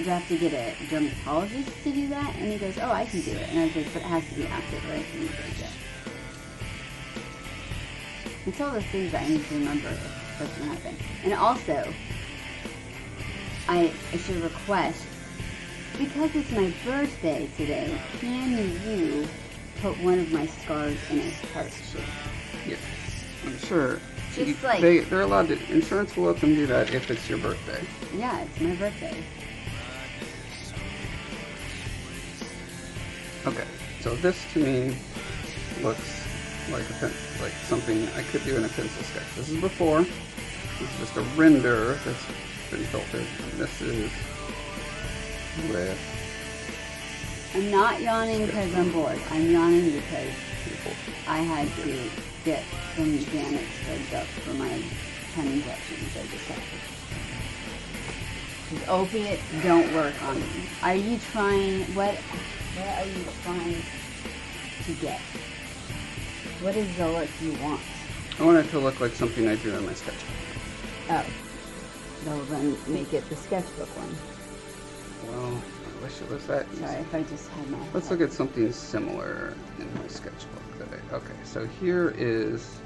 you have to get a dermatologist to do that? And he goes, oh, I can do it. And I was like, but it has to be after the right thing to get. It's all the things that I need to remember if that's going to happen. And also, I should request, because it's my birthday today, can you put one of my scars in a heart shape? Yeah, I'm sure. Just like... They're allowed to... Insurance will let them do that if it's your birthday. Yeah, it's my birthday. Okay, so this to me looks like like something I could do in a pencil sketch. This is before. This is just a render that's been filtered. And this is with... I'm not yawning because I'm bored. I'm yawning because I had to get some Xanax filled up for my 10 injections I just had. Because opiates don't work on me. Are you trying... What are you trying to get? What is the look you want? I want it to look like something I drew in my sketchbook. Oh. Well, then make it the sketchbook one. Well, I wish it was that easy. Sorry if I just had my... Let's look at something similar in my sketchbook. Okay, so here is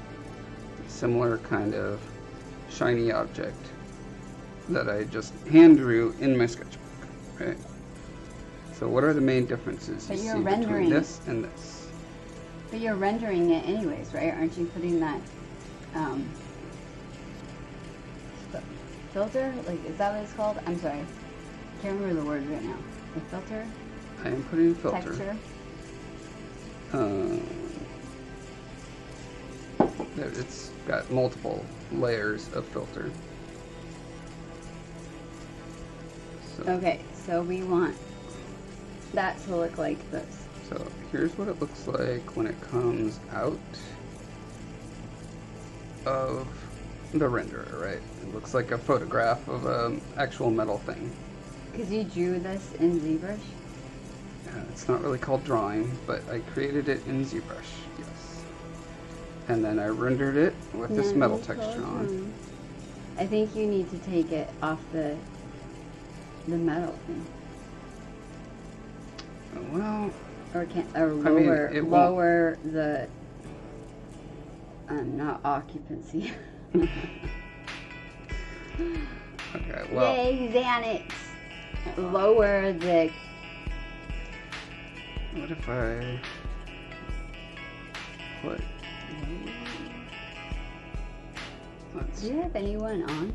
a similar kind of shiny object that I just hand drew in my sketchbook, right? So what are the main differences you see between this and this? But you're rendering it anyways, right? Aren't you putting that filter? Like, is that what it's called? I'm sorry. I can't remember the word right now. The filter? I am putting filter. Texture? It's got multiple layers of filter. So, okay, so we want that to look like this. So here's what it looks like when it comes out of the renderer, right? It looks like a photograph of an actual metal thing. Because you drew this in ZBrush? It's not really called drawing, but I created it in ZBrush, yes. And then I rendered it with this metal texture on. I think you need to take it off the metal thing. Well, lower the not occupancy. Okay, well. Yay, Xanax! Lower the... What if I put... Do you have anyone on?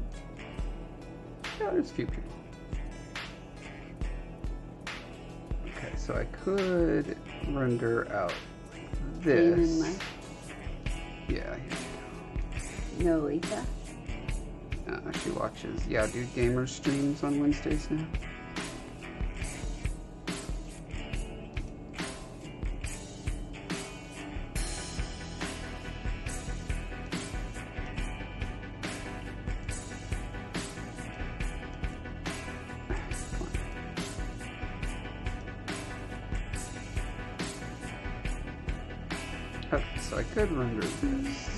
Yeah, there's a few people. Okay, so I could render out this. Yeah. No, Lisa? She watches Dude Gamer streams on Wednesdays now. Okay, so I could render this.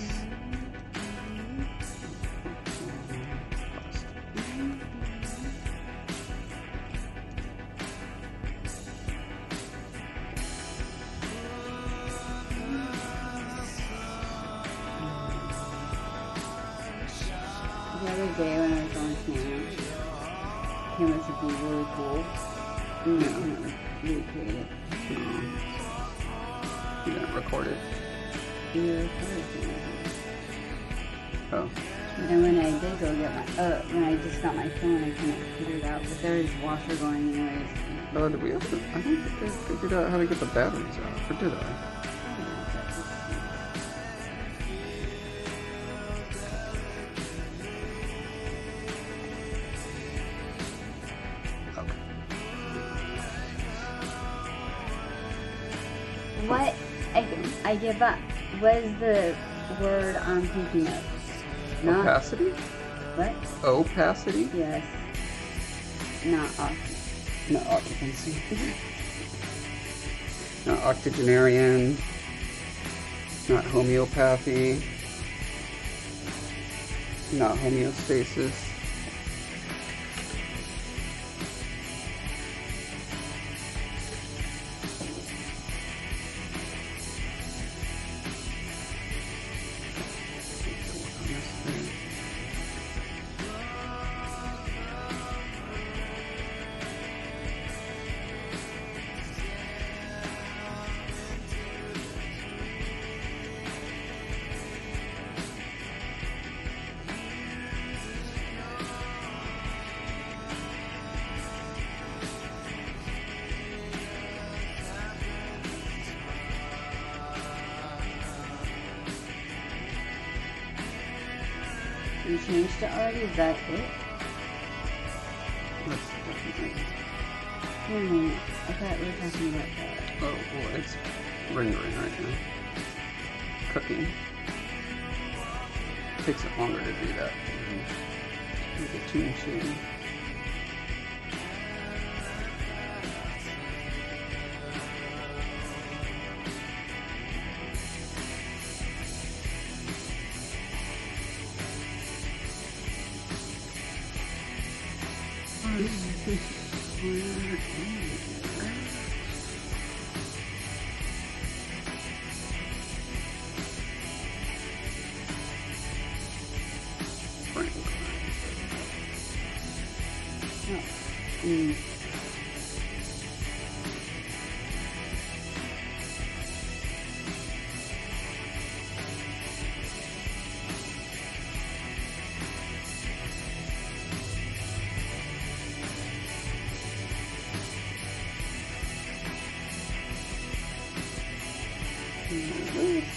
day when I was on camera. Cameras would be really cool. And really creative. You didn't record it? You recorded it. Oh. And when I did go get my, when I just got my phone, I kind of figured out, but there's washer going anyways. Oh, did we have to? I don't think I figured out how to get the batteries out. Or did I? Okay. What? I give up. What is the word I'm thinking of? Not, Opacity? what? Opacity? Yes. Not occupancy. Not octogenarian. Not homeopathy. Not homeostasis. You changed it already? Is that it? That's definitely. No. I thought we were talking about that. Oh, well, it's rendering right now. Cooking. Takes it longer to do that. With the tune shading.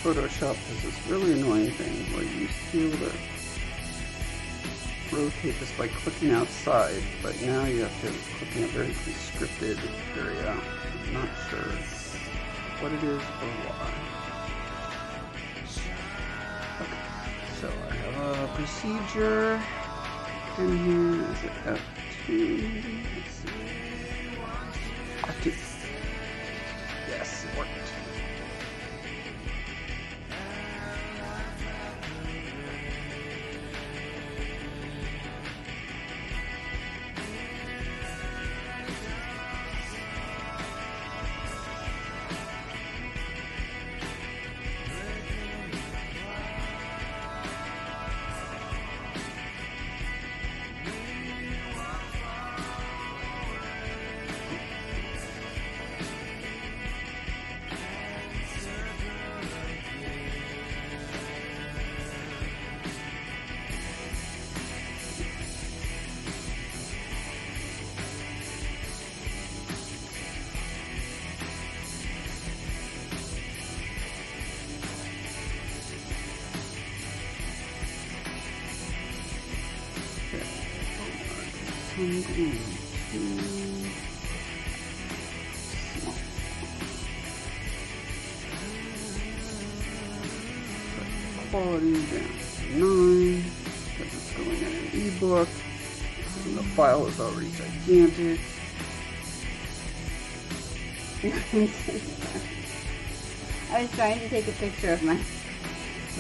Photoshop has this really annoying thing where you used to be able to rotate this by clicking outside, but now you have to click in a very prescripted area. I'm not sure what it is or why. Okay, so I have a procedure in here. Is it F2? Let's see. F2. Yes, it worked. Quality down to 9, because it's going in an ebook, and the file is already gigantic. I was trying to take a picture of my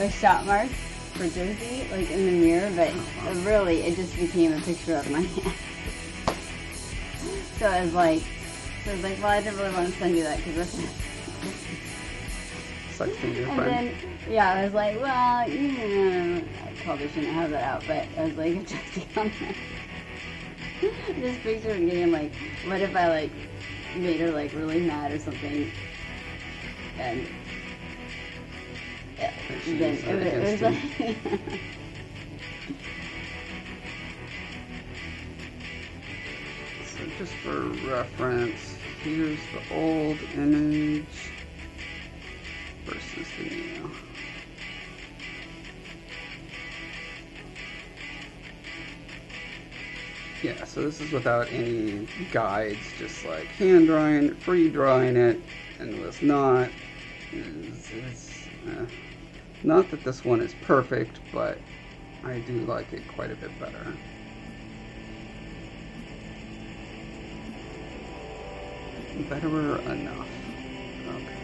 shot marks for Jersey, like in the mirror, but really it just became a picture of my hand. So I was like, well, I didn't really want to send you that because that's sucks to be your And friend. then, yeah, I was like, well, I probably shouldn't have that out, but I was like, just on that. Just picture of getting like, what if I like made her like really mad or something, and yeah, then it was like. So just for reference, here's the old image versus the new. Yeah, so this is without any guides, just like hand drawing, free drawing it, and was not. Not that this one is perfect, but I do like it quite a bit better. Betterer enough. Okay.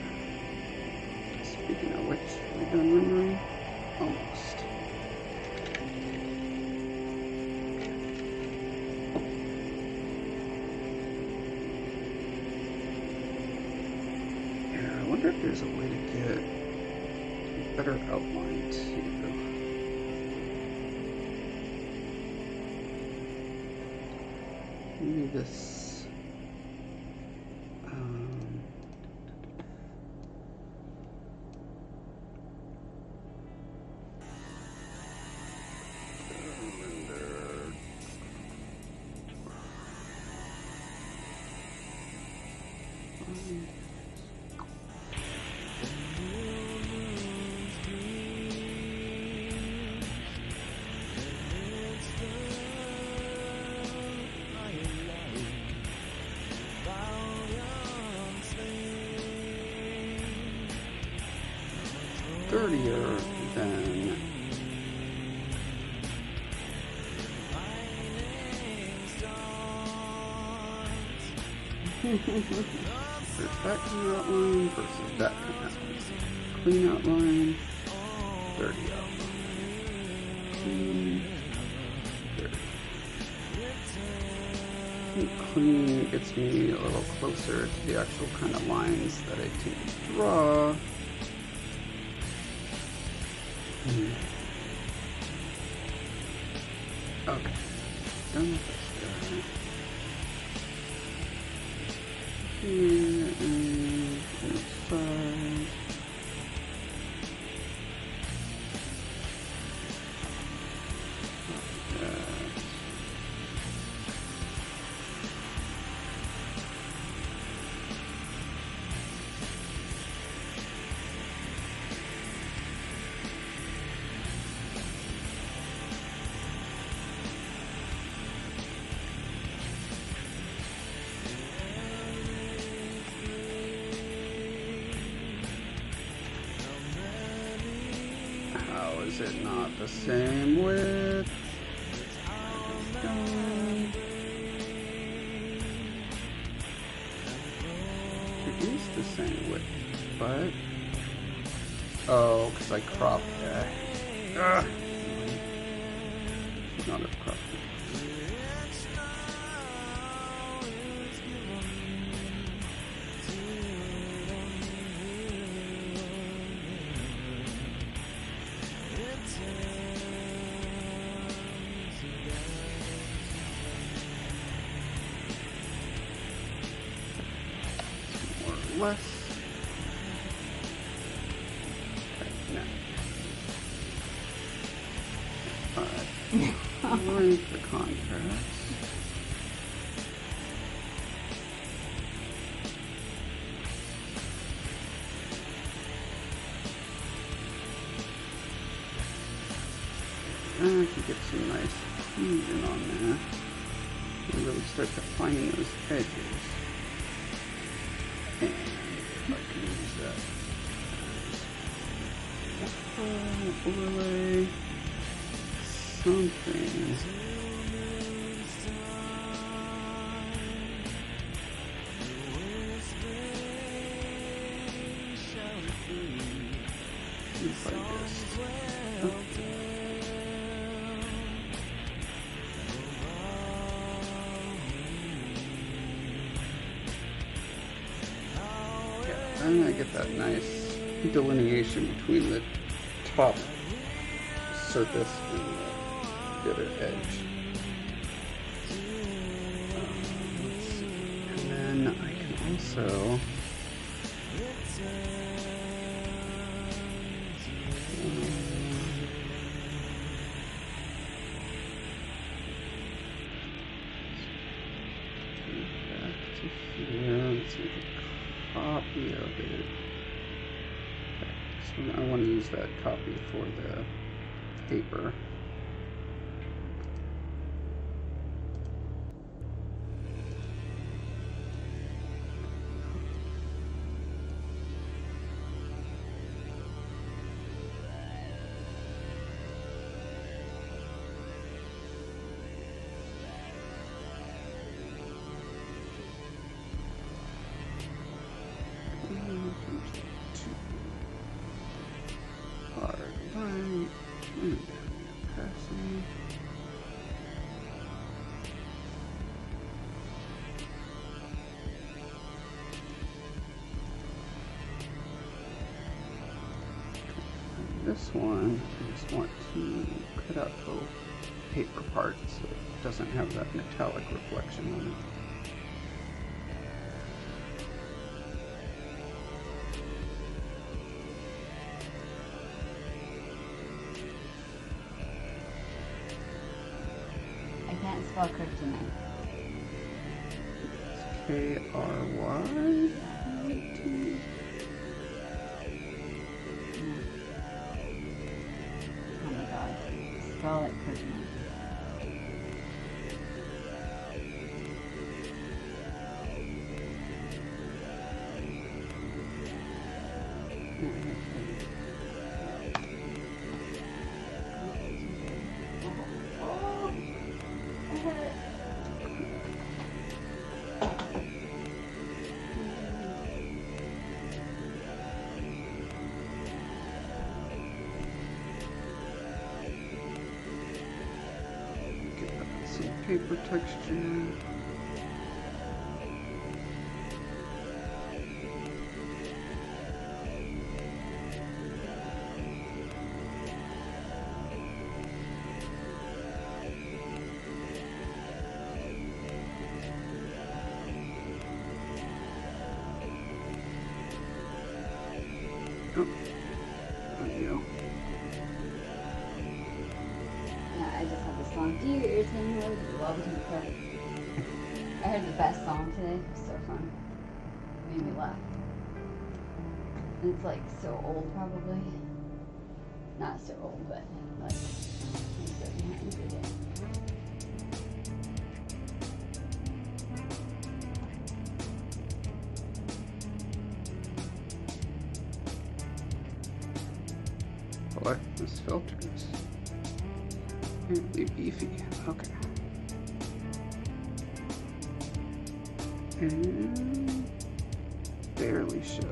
Speaking of which, are we done rendering? Almost. Yeah, I wonder if there's a way to get a better outline too. Maybe this. Dirtier than there's that kind of outline versus that kind of outline. Clean outline, dirty outline. Clean, dirty. I think clean gets me a little closer to the actual kind of lines that I tend to draw. Okay, done with this guy. Here is inside. Is it not the same width? It is the same width, but oh, because I cropped that. Not have cropped it. Less. Okay, now. Raise the contrast. I can get some nice fusion on there. And really start defining those edges. And if I can use that overlay something. If I just and I get that nice delineation between the top surface and the other edge. Let's see. And then I can also back to here. Let's make a copy of it. Okay, so I want to use that copy for the paper. This one, I just want to cut out the paper part so it doesn't have that metallic reflection on it. I can't spell kryptonite. It's K-R-Y? Oh my god. Spell it kryptonite. Paper texture. Oh, there you go. I just have this song. Do you irritate me with love to cry? I heard the best song today. It was so fun. It made me laugh. And it's like so old probably. Not so old, but like I'm so behind the day. Select this filters. Apparently beefy. Okay. And barely shows.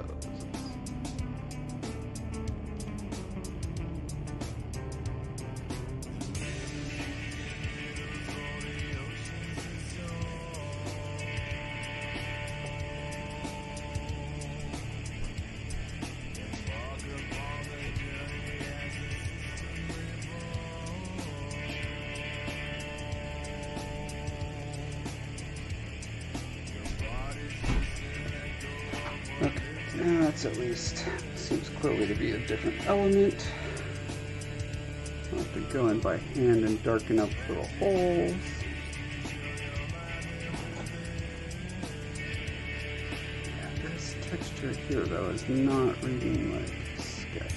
That's at least seems clearly to be a different element. I'll have to go in by hand and darken up little holes. Yeah, this texture here though is not reading like sketch.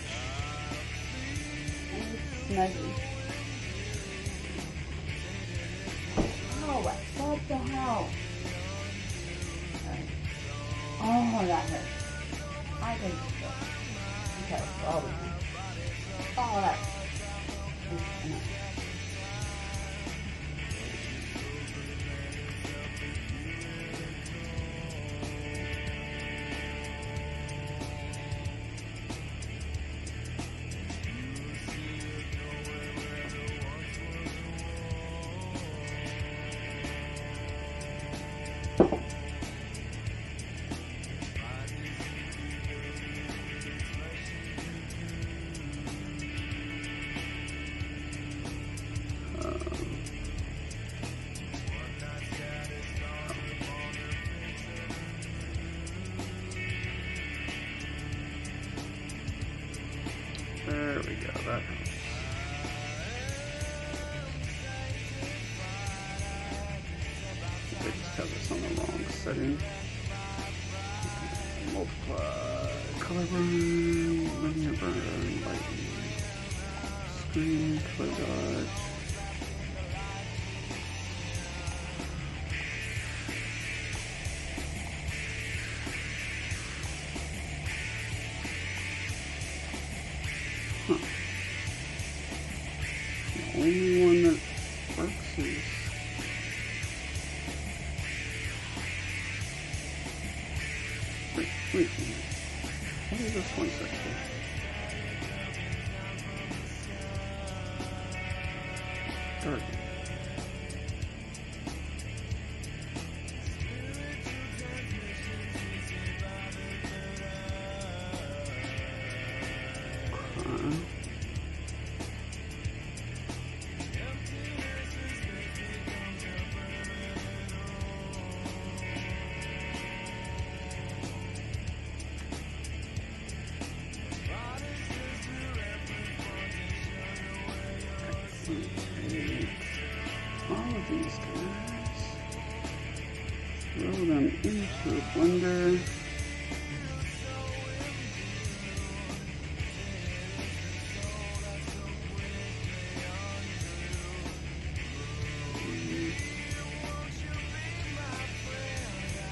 It's smudgy. Oh, what the hell? Sorry. Oh, that hurt. I can feel it. Okay, all the time. Oh, that is enough. multiply, color burn, linear burn, lightning, screen, color dodge. Huh. The only one that works is wait a minute. What is this one section? Dark. All of these guys, throw them into a blender.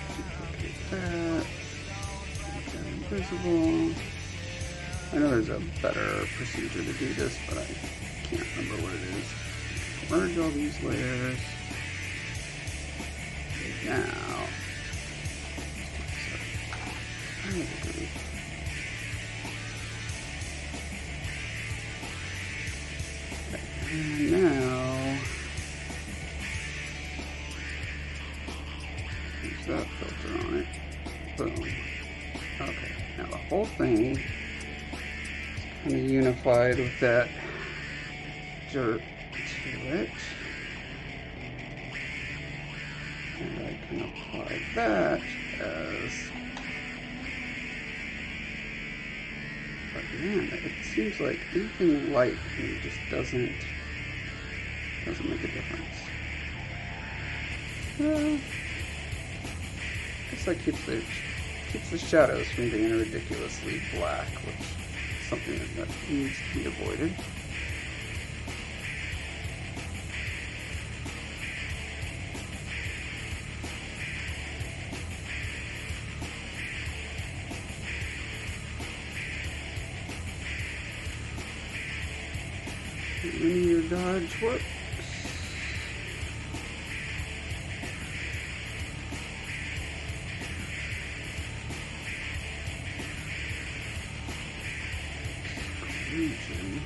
Duplicate that. Make that invisible. I know there's a better procedure to do this, but I can't remember what it is. Merge all these layers. Now, and now, use that filter on it. Boom. Okay, now the whole thing is kind of unified with that dirt to it. And I can apply that as, but man, it seems like anything light just doesn't make a difference. Well, I guess that keeps the shadows from being ridiculously black, which is something that needs to be avoided. Linear dodge works. Exclusion.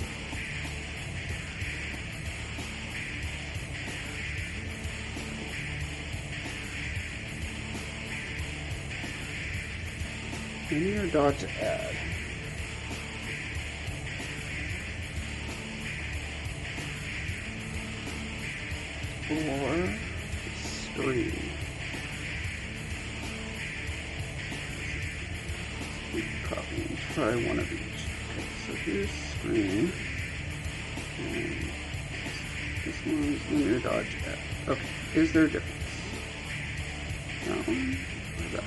Linear dodge add. Or screen. Copy and try one of each. Okay, so here's screen. And this one's linear dodge add. Okay, is there a difference? No. Where's that?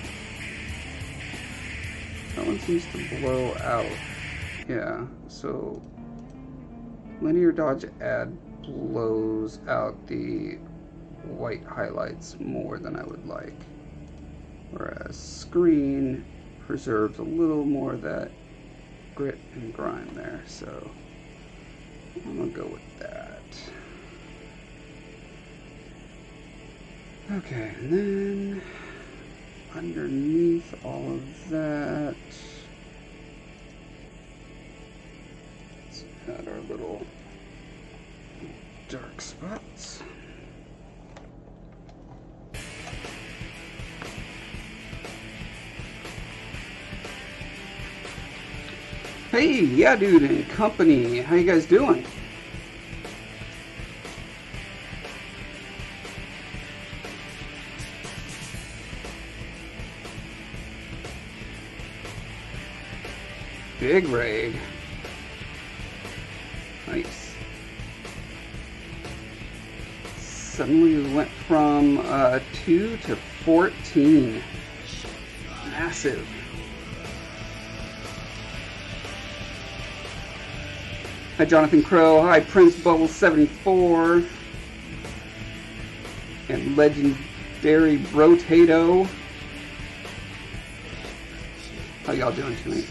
That one seems to blow out. Yeah, so linear dodge add blows out the white highlights more than I would like, whereas screen preserves a little more of that grit and grime there, so I'm gonna go with that. Okay, and then underneath all of that, let's add our little dark spots. Hey, yeah, dude and company, how you guys doing? Big raid. Nice. Suddenly we went from 2 to 14. Massive. Hi, Jonathan Crow. Hi, Prince Bubble 74. And Legendary Brotato. How y'all doing tonight?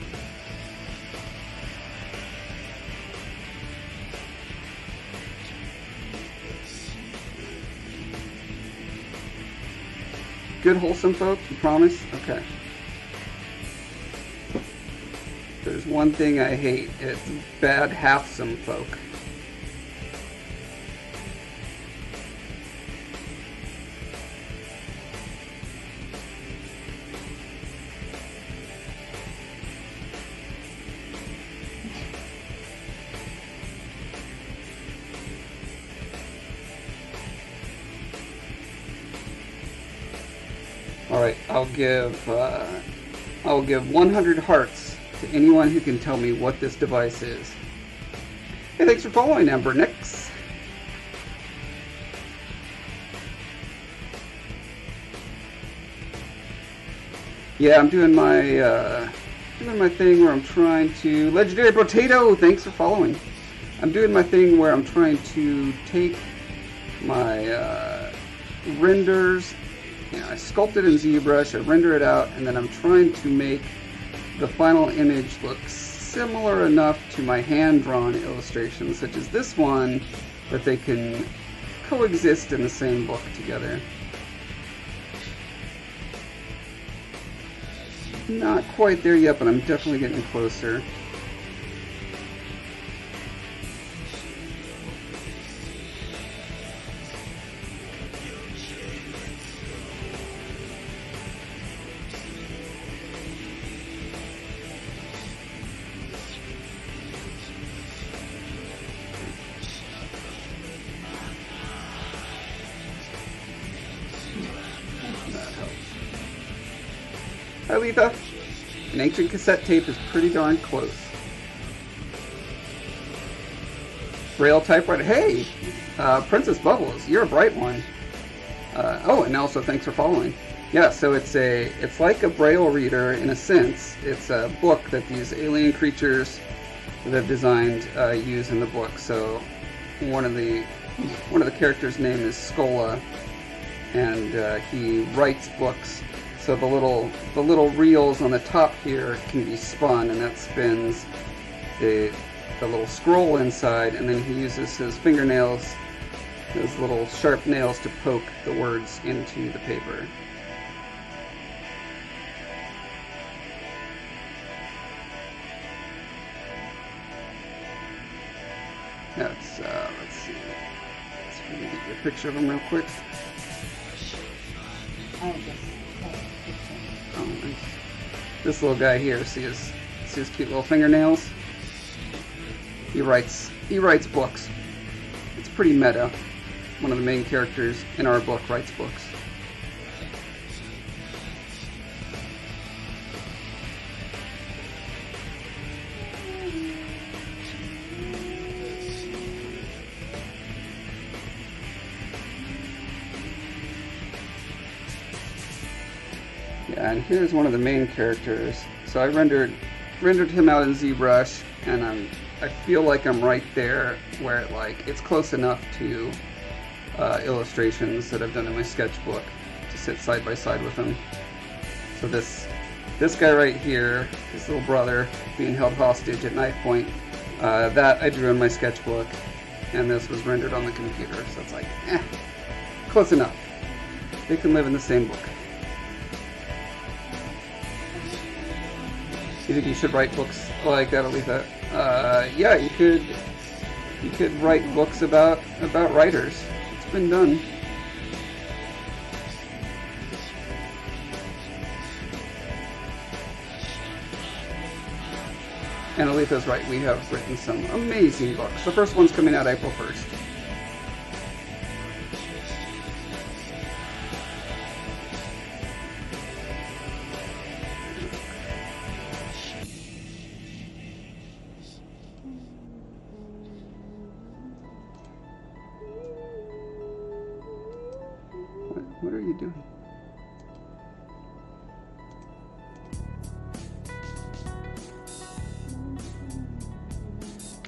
Good, wholesome folk, you promise? Okay. There's one thing I hate. It's bad, half-some folk. Alright, I'll give 100 hearts to anyone who can tell me what this device is. Hey, thanks for following, Amber Nix. Yeah, I'm doing my thing where I'm trying to... Legendary Potato, thanks for following. I'm doing my thing where I'm trying to take my renders. You know, I sculpt it in ZBrush, I render it out, and then I'm trying to make the final image look similar enough to my hand-drawn illustrations, such as this one, that they can coexist in the same book together. Not quite there yet, but I'm definitely getting closer. Hi, Letha. An ancient cassette tape is pretty darn close. Braille typewriter. Hey, Princess Bubbles, you're a bright one. Oh, and also thanks for following. Yeah, so it's like a Braille reader in a sense. It's a book that these alien creatures that I've designed use in the book. So one of the characters' name is Skola, and he writes books. So the little reels on the top here can be spun, and that spins the little scroll inside, and then he uses his fingernails, his little sharp nails, to poke the words into the paper. That's let's see. Let's get you a picture of him real quick. Oh, nice. This little guy here, see his cute little fingernails? He writes books. It's pretty meta. One of the main characters in our book writes books. Yeah, and here's one of the main characters. So I rendered him out in ZBrush, and I feel like I'm right there where it's close enough to illustrations that I've done in my sketchbook to sit side by side with him. So this guy right here, his little brother being held hostage at knife point, that I drew in my sketchbook, and this was rendered on the computer. So it's close enough. They can live in the same book. You think you should write books like that, Aletha? Yeah, you could write books about writers. It's been done. And Aletha's right, we have written some amazing books. The first one's coming out April 1st. What are you doing?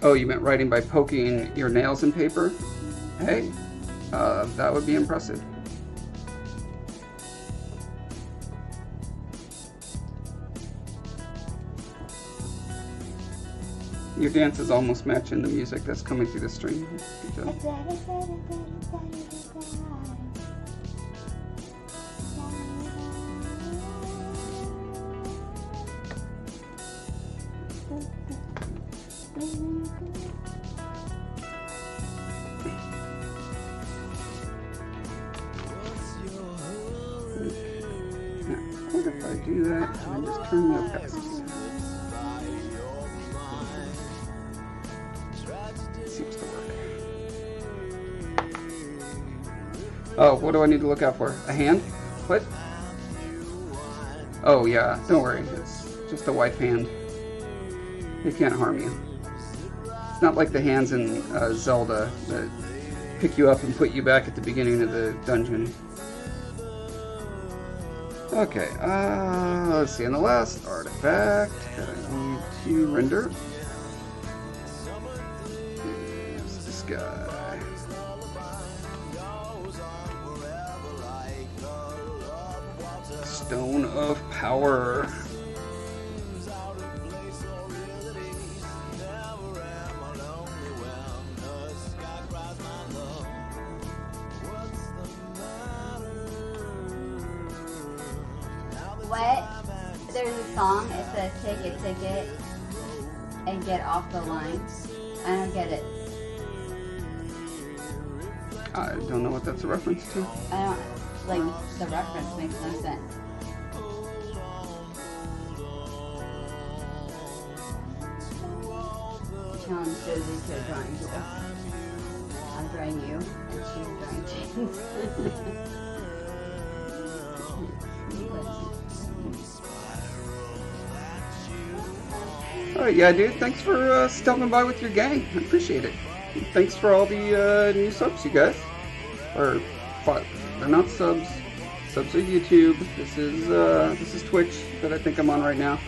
Oh, you meant writing by poking your nails in paper? Hey, that would be impressive. Your dance is almost matching the music that's coming through the stream. Good job. What if I do that and just turn the opacities? Seems to work. Oh, what do I need to look out for? A hand? What? Oh yeah, don't worry. It's just a white hand. It can't harm you. It's not like the hands in Zelda that pick you up and put you back at the beginning of the dungeon. Okay, let's see, and the last artifact that I need to render is this guy. Stone of Power. What? There's a song, it says take a ticket and get off the line. I don't get it. I don't know what that's a reference to. I don't, like, the reference makes no sense. Challenge Josie to a drawing duel. I'm drawing you, and she's drawing James. Alright, yeah, dude, thanks for stopping by with your gang. I appreciate it. Thanks for all the new subs, you guys. Or, they're not subs. Subs are YouTube. This is Twitch that I think I'm on right now.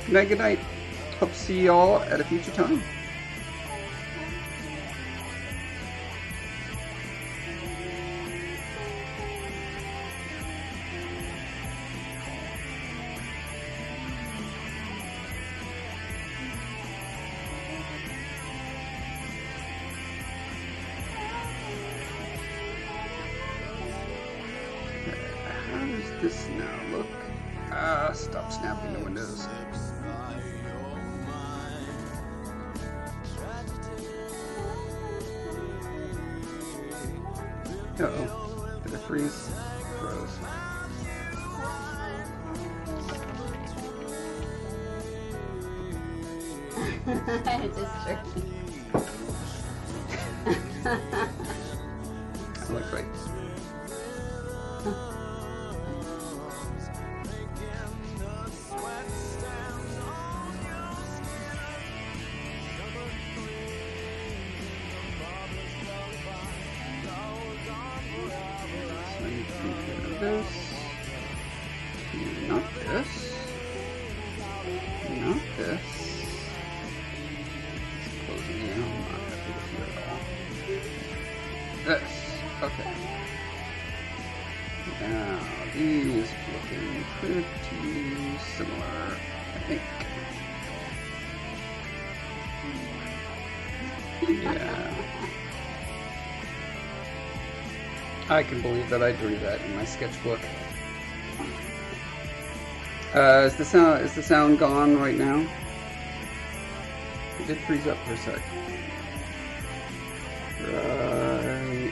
Good night, good night. Hope to see y'all at a future time. How does this now look? Stop snapping the windows. Uh-oh. Did it freeze? Froze. It just tricked me. That looks right. So I need to take care of this. Not this. Not this. It's closing in. I'm not happy with you at all. This. Okay. Now, these looking pretty similar, I think. Yeah. I can believe that I drew that in my sketchbook. Is the sound gone right now? It did freeze up for a sec. Right.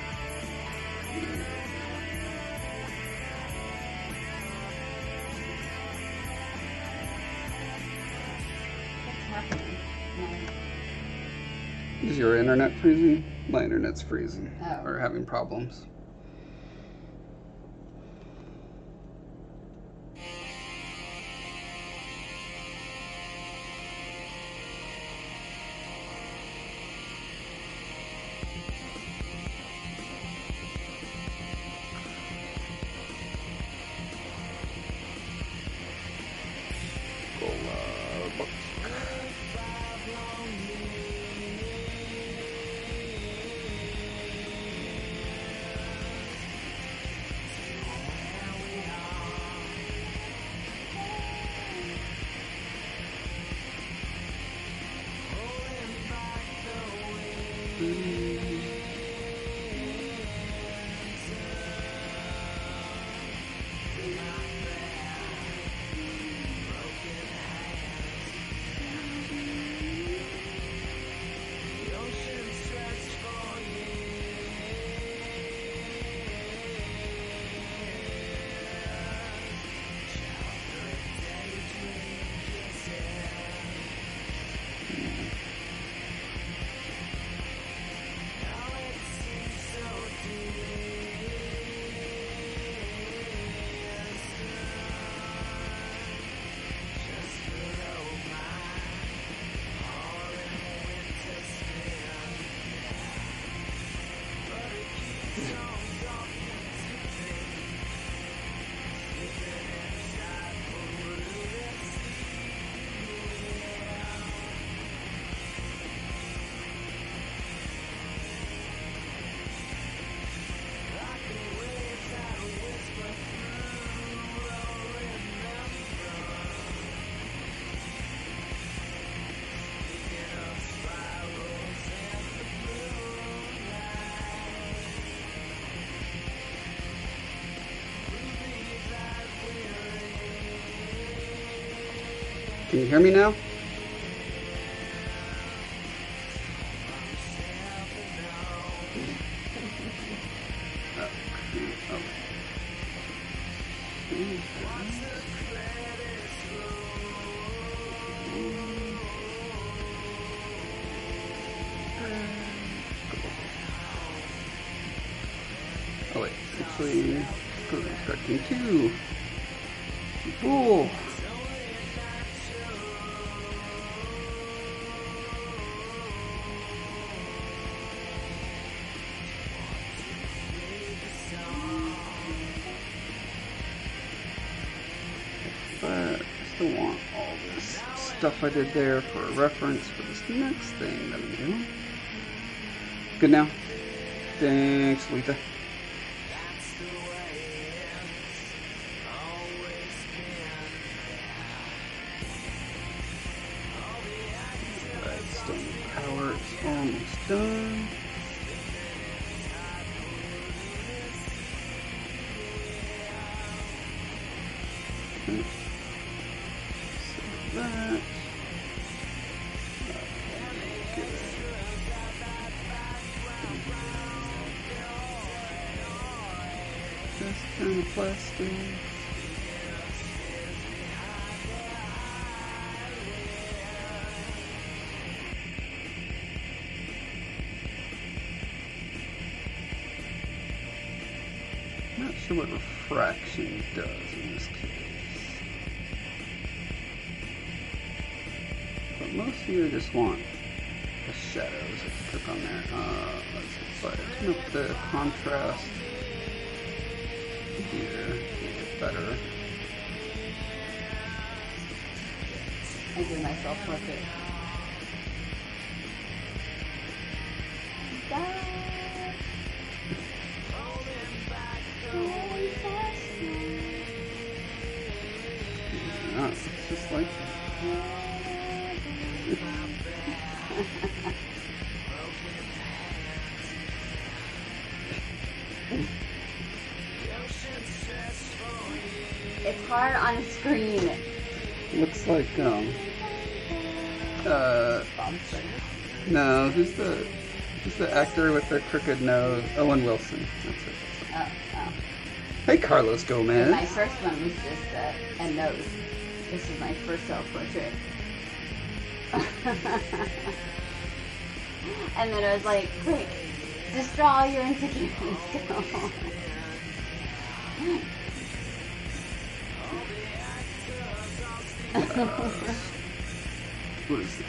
What's happening? Is your internet freezing? My internet's freezing. Oh. Or having problems. Can you hear me now? Oh wait, actually, I'm expecting 2. Cool. But I still want all this stuff I did there for a reference for this next thing that I'm doing. Good now? Thanks, Lita. Redstone power is almost done. Okay. So that. This kind of plastic. Not sure what refraction does in this case. But mostly I just want the shadows. If you click on there. Let's see if I turn up the contrast here to get better. I do myself portrait. Yeah, it's just like It's hard on a screen. looks like Bobson. no, who's the actor with the crooked nose? Owen Wilson. That's it. Oh. Hey, Carlos Gomez. My first one was just a nose. This is my first self-portrait. And then I was like, quick, just draw all your insecurities. What is this?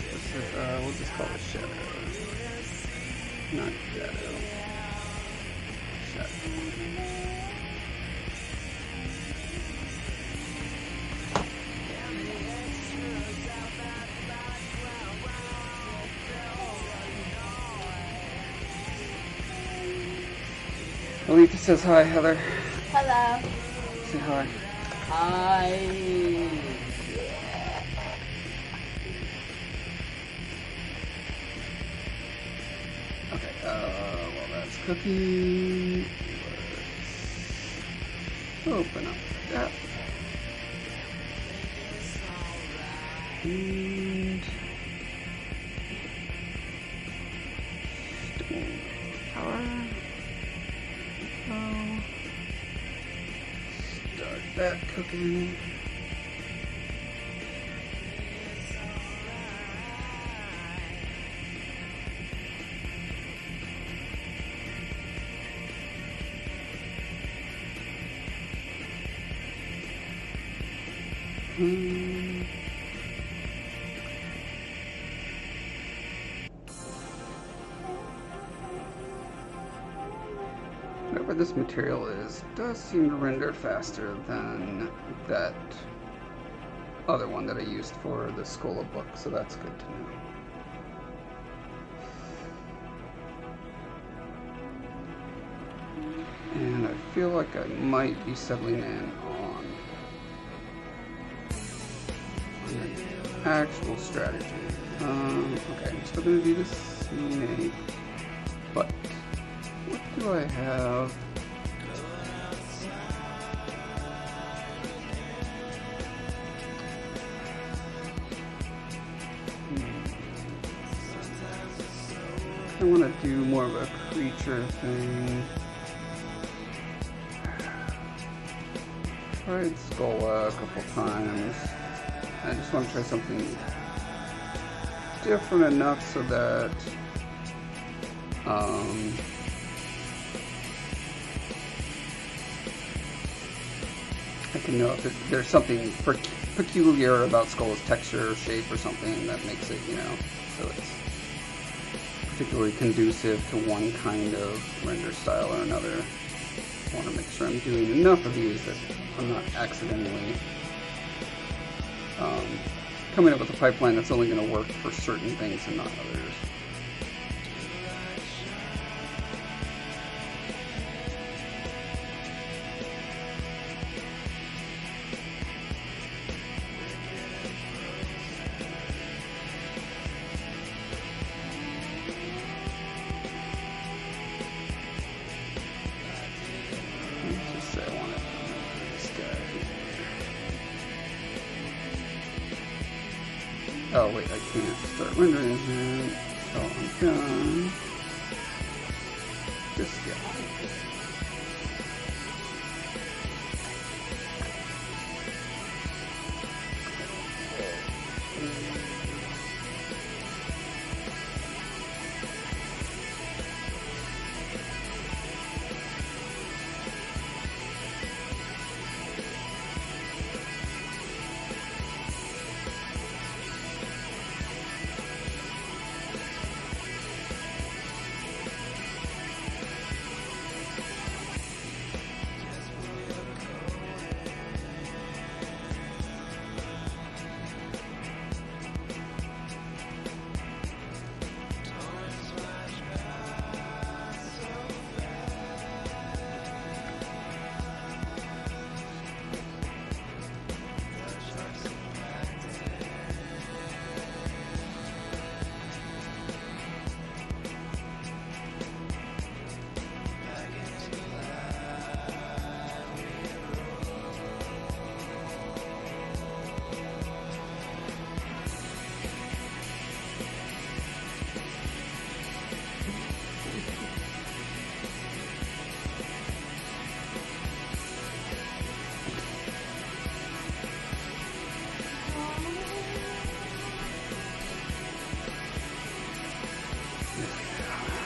We'll just call it shadow. Not shadow. Shadow. Alita says hi, Heather. Hello. Say hi. Hi. Okay, while that's cooking, let's open up that. And power. Start that cooking. Whatever this material is, does seem to render faster than that other one that I used for the Schola book, so that's good to know. And I feel like I might be settling in on an actual strategy. Okay, I'm still going to do this snake, but what do I have? want to do more of a creature thing. Tried Skola a couple times. I just want to try something different enough so that I can know if there's something peculiar about Skola's texture or shape or something that makes it, you know, so it's particularly conducive to one kind of render style or another. I want to make sure I'm doing enough of these that I'm not accidentally coming up with a pipeline that's only going to work for certain things and not others. Oh wait, I can't start rendering here, so I'm done. Just yeah.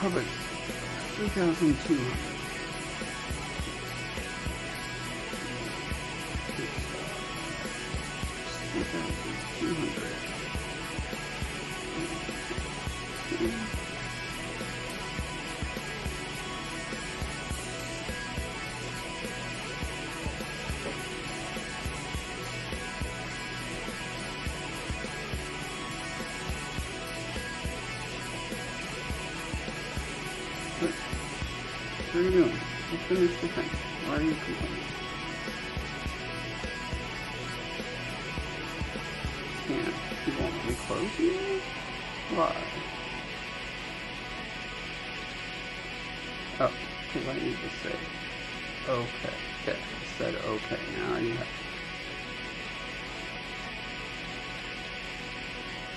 How about 3,200? What are you doing? Let's finish the thing. Why are you complaining? Can't. You won't let me close you? Why? Oh, because I need to say okay. Okay, I said okay. Now you have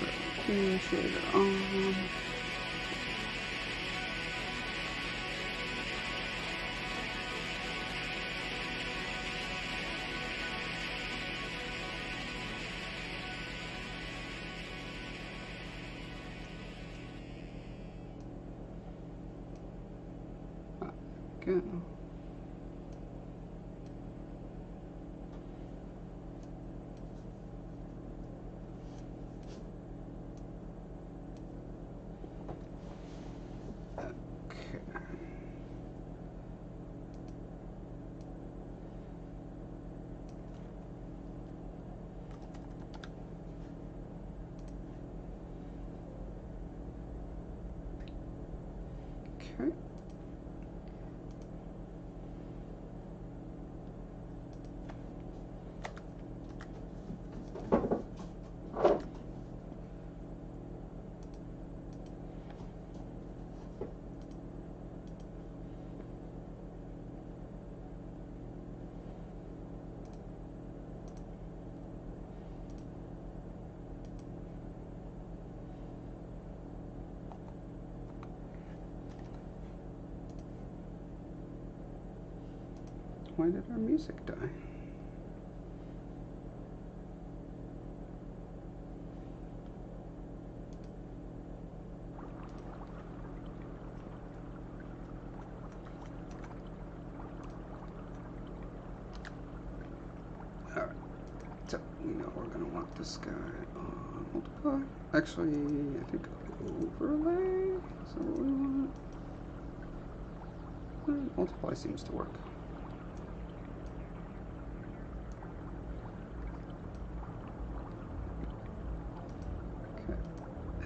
to put the shader on. Go. Okay. Why did our music die? Alright, so we know we're going to want this guy on multiply. Actually, I think overlay is that what we want. Multiply seems to work. Okay,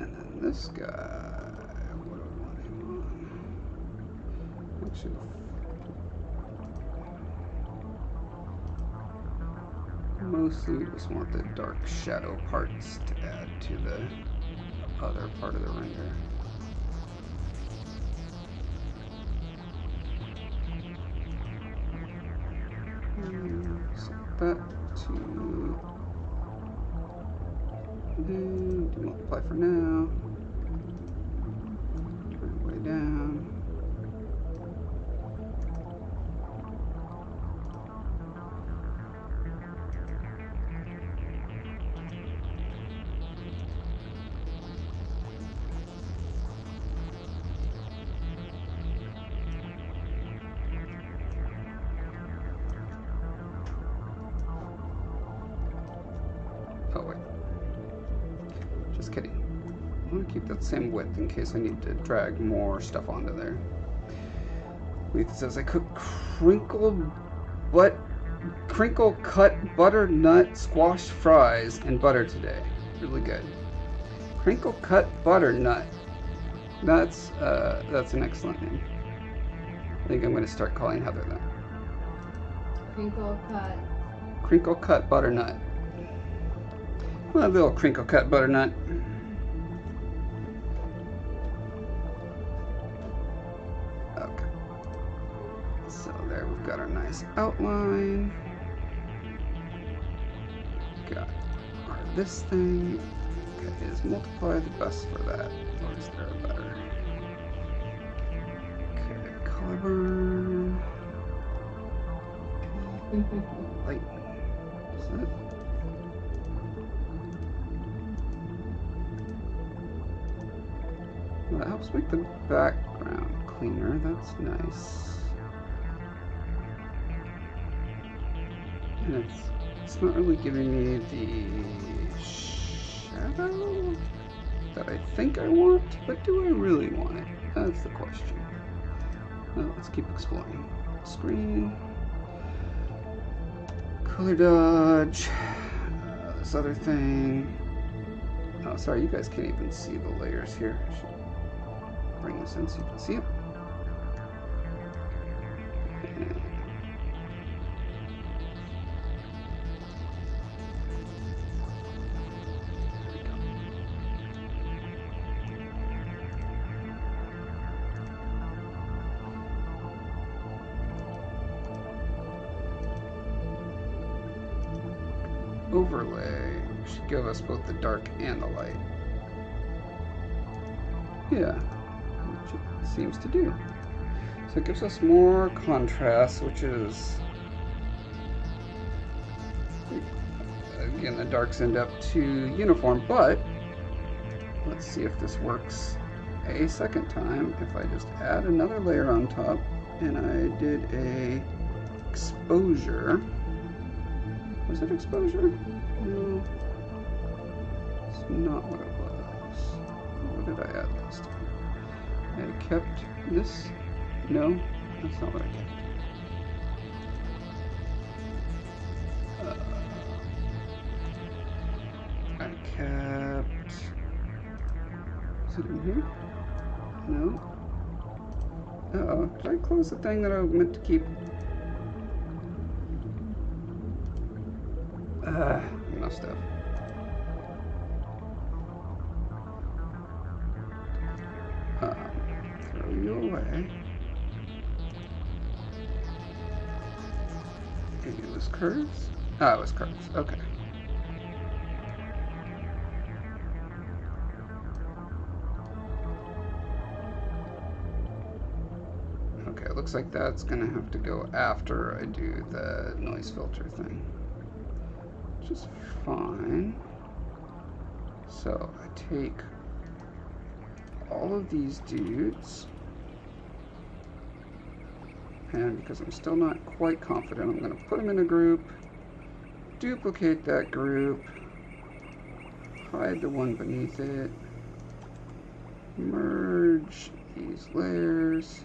and then this guy, what do we want him on? Actually, mostly we just want the dark shadow parts to add to the other part of the render. Set that to do multiply for now. Turn it way down. Oh wait, just kidding. I want to keep that same width in case I need to drag more stuff onto there. Leith says I cooked crinkle cut butternut squash fries and butter today. Really good. Crinkle cut butternut. That's an excellent name. I think I'm going to start calling Heather that. Crinkle cut butternut. A little crinkle cut butternut. Okay. So there we've got our nice outline. Got our this thing. Okay, is multiply the best for that? Or is there a better? Okay, color burn. Light. Is that? Well, that helps make the background cleaner. That's nice. And it's not really giving me the shadow that I think I want, but do I really want it? That's the question. Well, let's keep exploring. Screen. Color dodge. This other thing. Oh, sorry, you guys can't even see the layers here. I should bring this in so you can see it. Overlay should give us both the dark and the light. Yeah, which it seems to do. So it gives us more contrast, which is, again, the darks end up too uniform, but let's see if this works a second time. If I just add another layer on top and I did a exposure. Was it exposure? No, it's not what it was. What did I add last time? I kept this. No, that's not what I kept. I kept. Is it in here? No. Uh-oh. Did I close the thing that I meant to keep? Must have. Throw you away. It was curves? Ah, it was curves. Okay. Okay, it looks looks like that's gonna have to go after I do the noise filter thing, which is fine. So I take all of these dudes, and because I'm still not quite confident, I'm gonna put them in a group, duplicate that group, hide the one beneath it, merge these layers.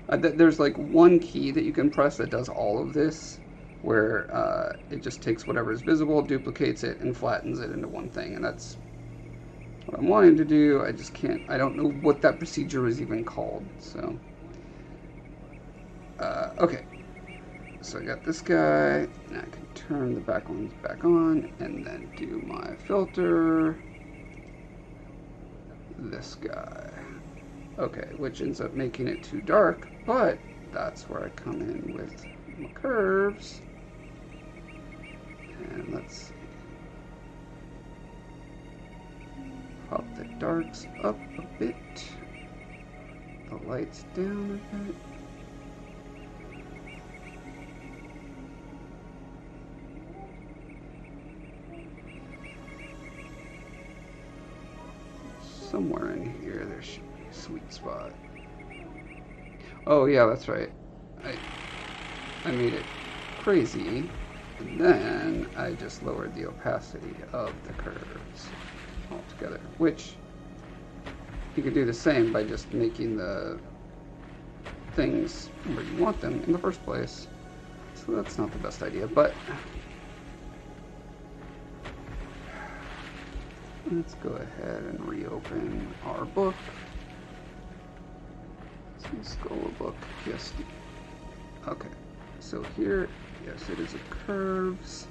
There's like one key that you can press that does all of this, where it just takes whatever is visible, duplicates it, and flattens it into one thing, and that's what I'm wanting to do. I just can't, I don't know what that procedure is even called, so. Okay, so I got this guy, and I can turn the back ones back on, and then do my filter, this guy. Okay, which ends up making it too dark, but that's where I come in with my curves. And let's pop the darks up a bit, the lights down a bit. Somewhere in here there should be a sweet spot. Oh yeah, that's right. I made it crazy, and then I just lowered the opacity of the curves altogether, which you could do the same by just making the things where you want them in the first place. So that's not the best idea, but let's go ahead and reopen our book. Scholar book, yes. Okay, so here, yes, it is a curves.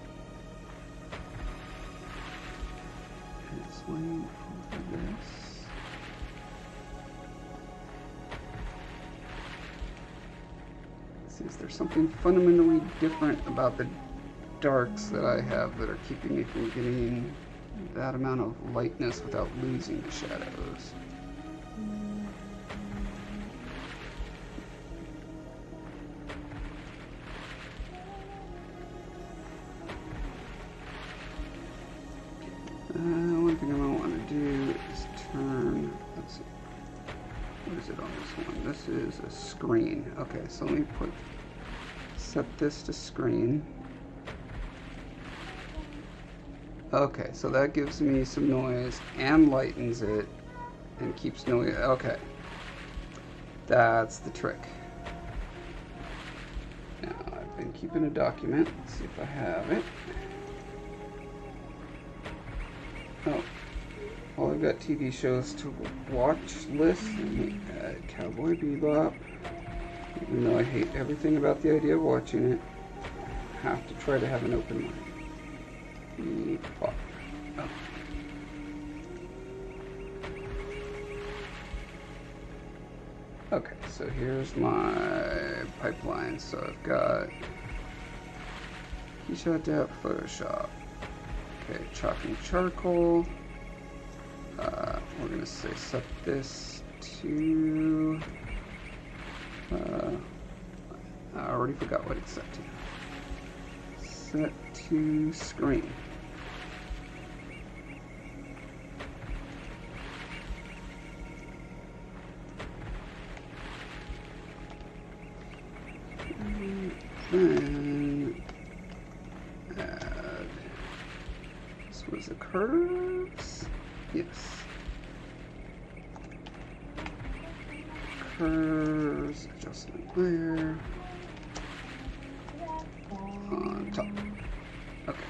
And it's laying over this. Let's see, is there something fundamentally different about the darks that I have that are keeping me from getting that amount of lightness without losing the shadows? One thing I might want to do is turn, let's see, what is it on this one? This is a screen. Okay, so let me set this to screen. Okay, so that gives me some noise and lightens it and keeps noise. Okay, that's the trick. Now, I've been keeping a document. Let's see if I have it. Oh, well, I've got TV shows to watch list. Let me add Cowboy Bebop. Even though I hate everything about the idea of watching it, I have to try to have an open mind. Oh. Okay, so here's my pipeline. So I've got Keyshot Depth, Photoshop. Okay, chalk and charcoal. We're gonna say set this to. I already forgot what it's set to. Set to screen. Then add. This was the curves. Yes. Curves, adjustment layer on top. Okay.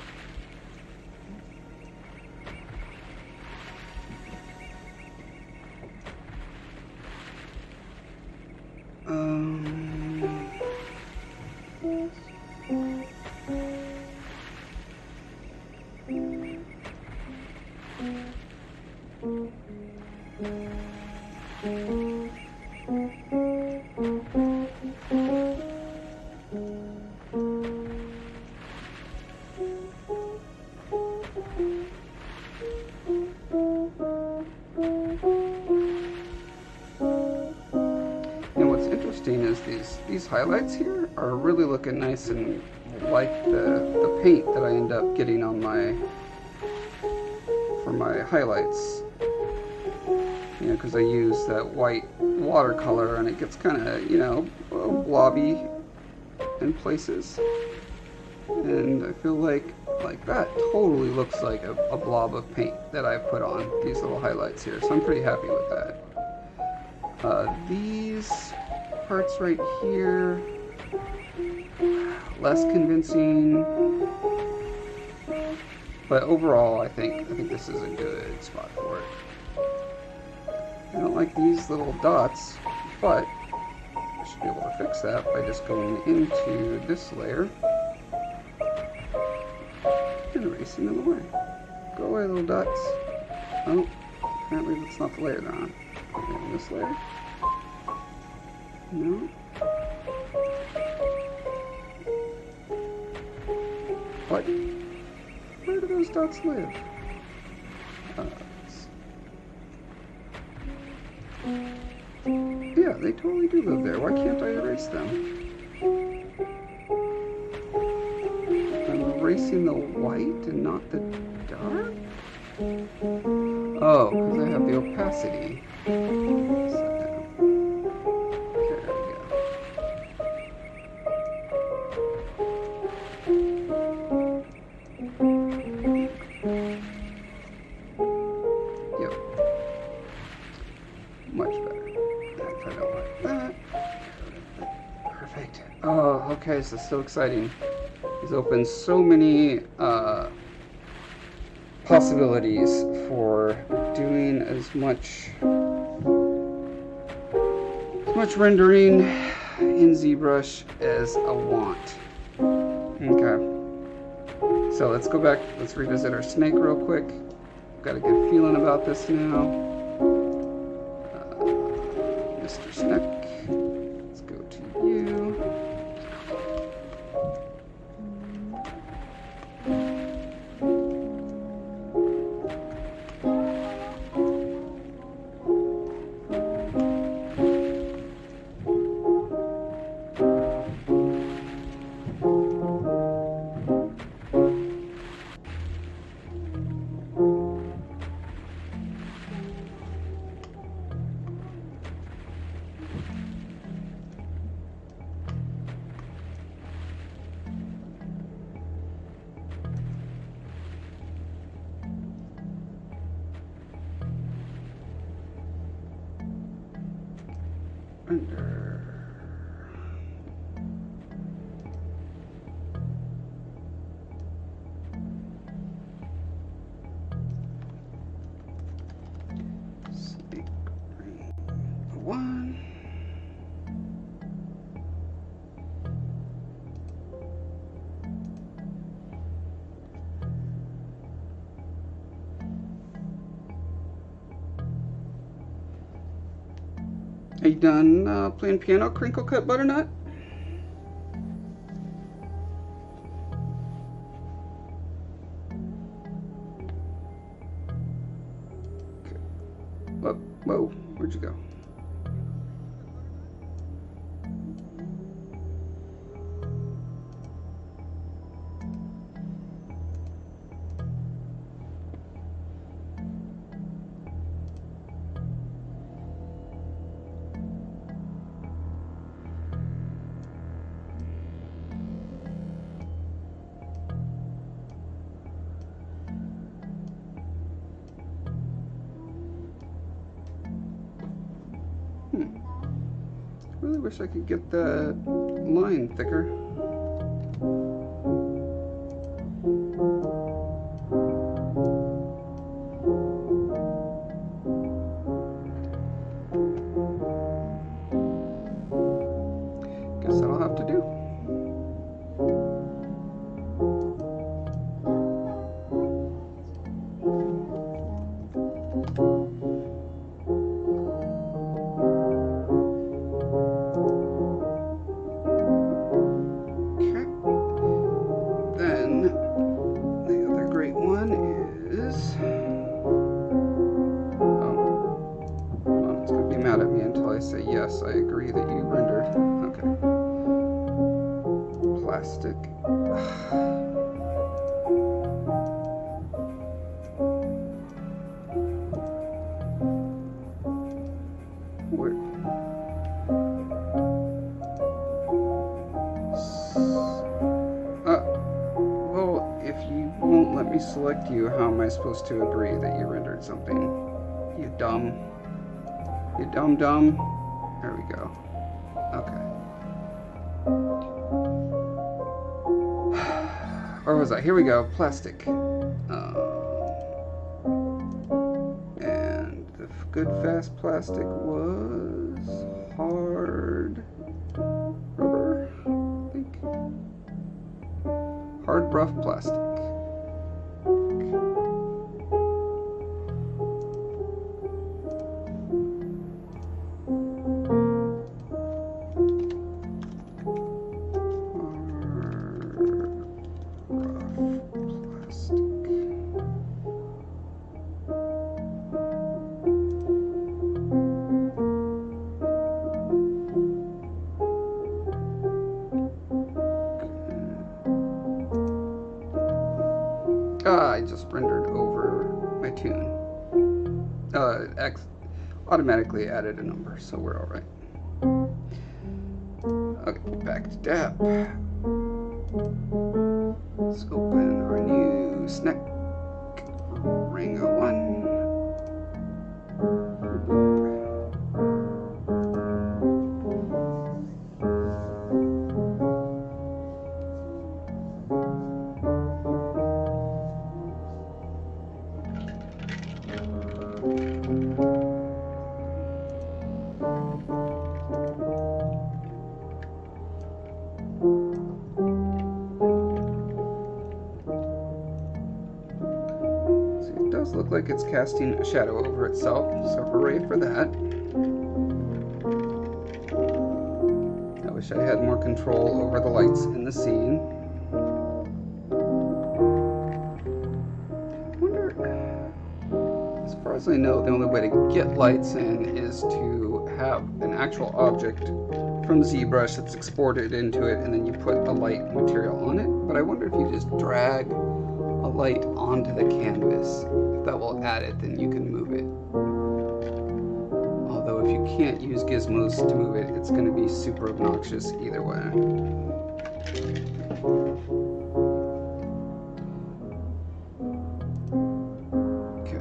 these highlights here are really looking nice and like the paint that I end up getting on for my highlights. You know, because I use that white watercolor and it gets kind of, you know, blobby in places. And I feel like that totally looks like a blob of paint that I've put on these little highlights here. So I'm pretty happy with that. These parts right here, less convincing. But overall, I think this is a good spot for it. I don't like these little dots, but I should be able to fix that by just going into this layer and erasing them away. Go away, little dots. Oh, apparently that's not the layer they're on. Okay, on this layer. No. What? Where do those dots live? Yeah, they totally do live there. Why can't I erase them? I'm erasing the white and not the dark? Oh, because I have the opacity. Okay, this is so exciting. He's opened so many possibilities for doing as much rendering in ZBrush as I want. Okay, so let's go back. Let's revisit our snake real quick. Got a good feeling about this now. Mr. Snake, let's go to you. Render. Snake ring 1. Are you done playing piano, Crinkle Cut Butternut? Okay. Whoa, where'd you go? Really wish I could get that line thicker. Guess that'll have to do. me select you, how am I supposed to agree that you rendered something? You dumb. You dumb. There we go. Okay. Where was I? Here we go. Plastic. And the good fast plastic was hard rubber, I think. Hard rough plastic. I just rendered over my tune. X automatically added a number, so we're all right. Okay, back to DAP. Let's open our new snack. Ringo 1. Look like it's casting a shadow over itself, so hooray for that. I wish I had more control over the lights in the scene. I wonder, as far as I know, the only way to get lights in is to have an actual object from ZBrush that's exported into it, and then you put a light material on it. But I wonder if you just drag a light onto the canvas. That will add it, then you can move it. Although if you can't use gizmos to move it, it's going to be super obnoxious either way. Okay.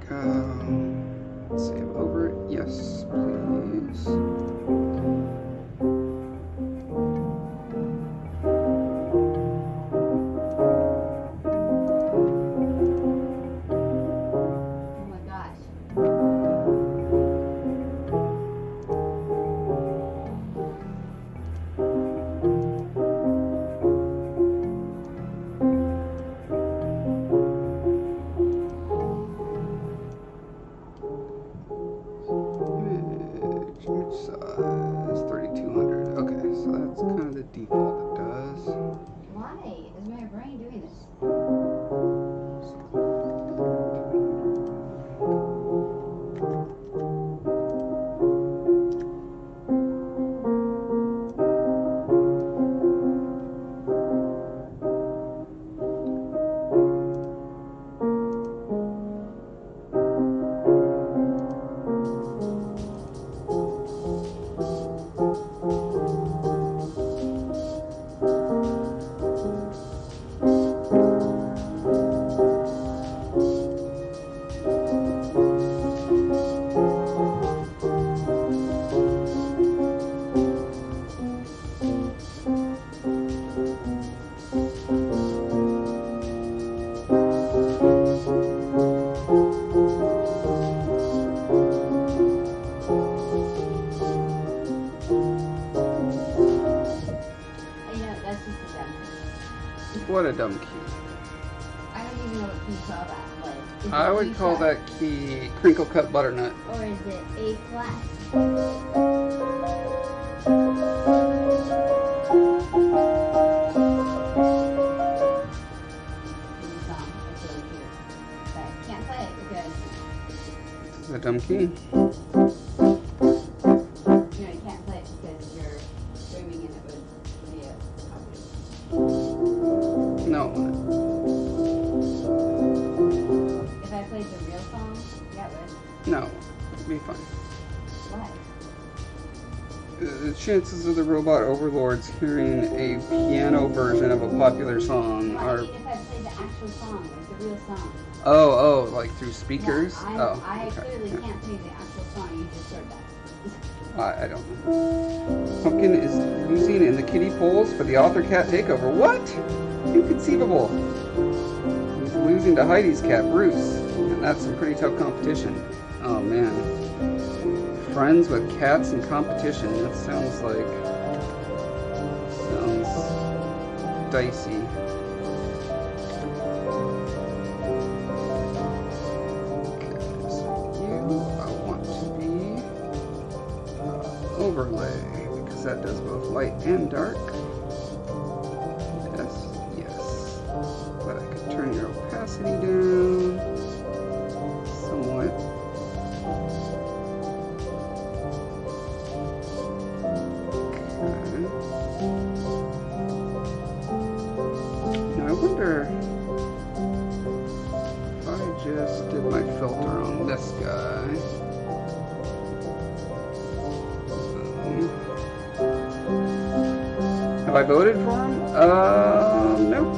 Go. Save over. Yes, please. Size 3200. Okay, so that's kind of the default it does. Why is my brain doing this? What a dumb key. I don't even know what key you call that. Like, is I it would E call sharp? that key crinkle cut butternut. Or is it A flat? This song is really cute. But I can't play it because, It's a dumb key. you can't play it because you're streaming and it would be a copy. No. If I played the real song, yeah, it would. No. It'd be fun. Why? The chances of the robot overlords hearing a piano version of a popular song are... If I play the actual song, like the real song. Oh, like through speakers? Yeah, oh, I okay. clearly can't play the actual song you just heard that. I don't know. Pumpkin is losing in the kitty polls for the author cat takeover. What? Inconceivable. He's losing to Heidi's cat, Bruce. And that's some pretty tough competition. Oh, man. Friends with cats in competition. That sounds dicey. Okay, so you want to be overlay, because that does both light and dark. Yes. But I could turn your opacity down somewhat. Okay. Now I wonder if I just did my filter on this guy. Have I voted for him? Nope.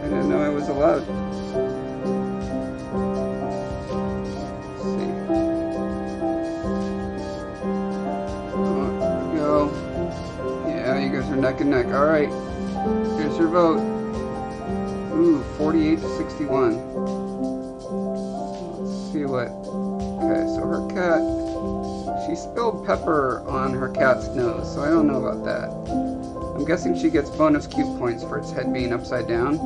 I didn't know I was allowed. Let's see. Here we go. Yeah, you guys are neck and neck. Alright. Here's your vote. Ooh, 48 to 61. Let's see what... Okay, so her cat... She spilled pepper on her cat's nose, so I don't know about that. I'm guessing she gets bonus cute points for its head being upside down.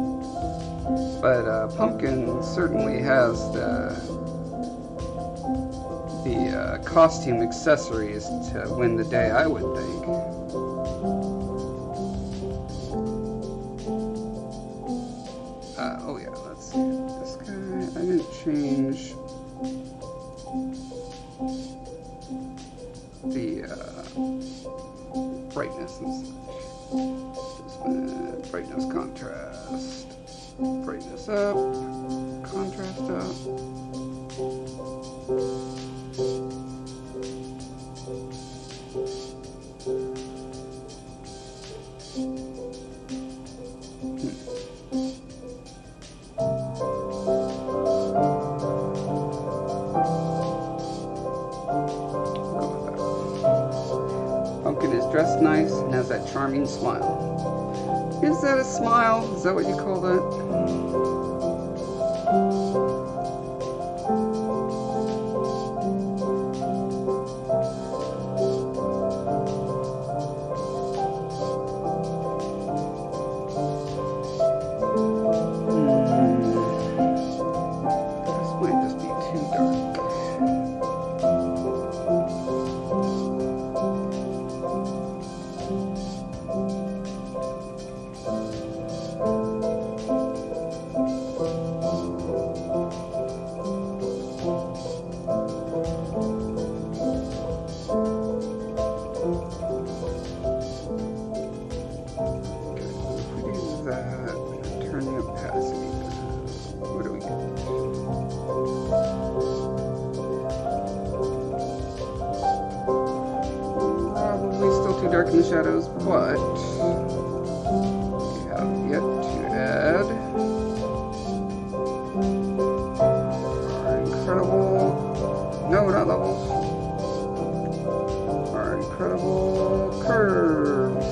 But Pumpkin certainly has the costume accessories to win the day, I would think. Oh yeah, let's see. This guy, I didn't change the brightness and such. Brightness, contrast. Brightness up. Contrast up. Pumpkin is dressed nice and has that charming smile. Is that a smile? Is that what you call that? This might just be too dark. Turn the opacity down. What do we get? Probably still too dark in the shadows, but we have yet to add our incredible, no, not levels, our incredible curves.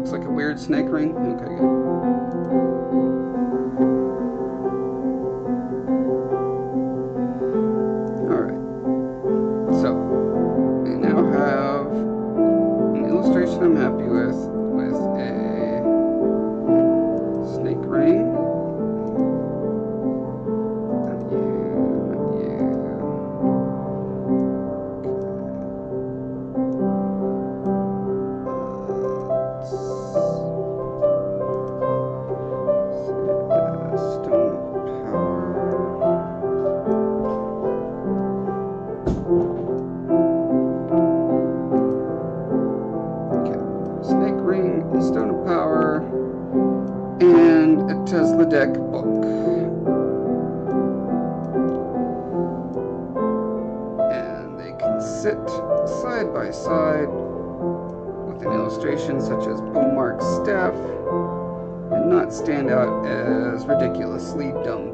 looks like a weird snake ring. Okay, good. Alright. So, we now have an illustration I'm happy with a snake ring. Not you, not you. Stone of power. Okay, snake ring, stone of power, and a Tesla deck book. And they can sit side by side with an illustration such as Bomark's staff and not stand out as ridiculously dumb.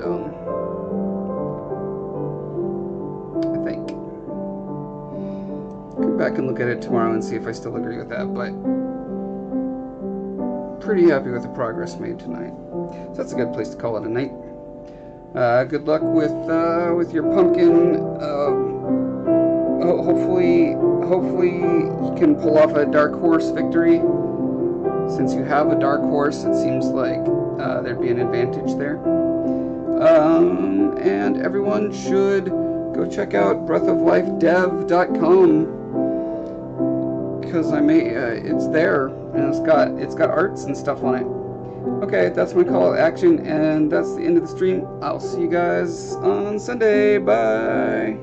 I think. Come back and look at it tomorrow and see if I still agree with that, but pretty happy with the progress made tonight. So that's a good place to call it a night. Good luck with your pumpkin. Hopefully you can pull off a dark horse victory. Since you have a dark horse, it seems like there'd be an advantage there. And everyone should go check out breathoflifedev.com because it's there and it's got arts and stuff on it. Okay, that's my call to action, and that's the end of the stream. I'll see you guys on Sunday. Bye.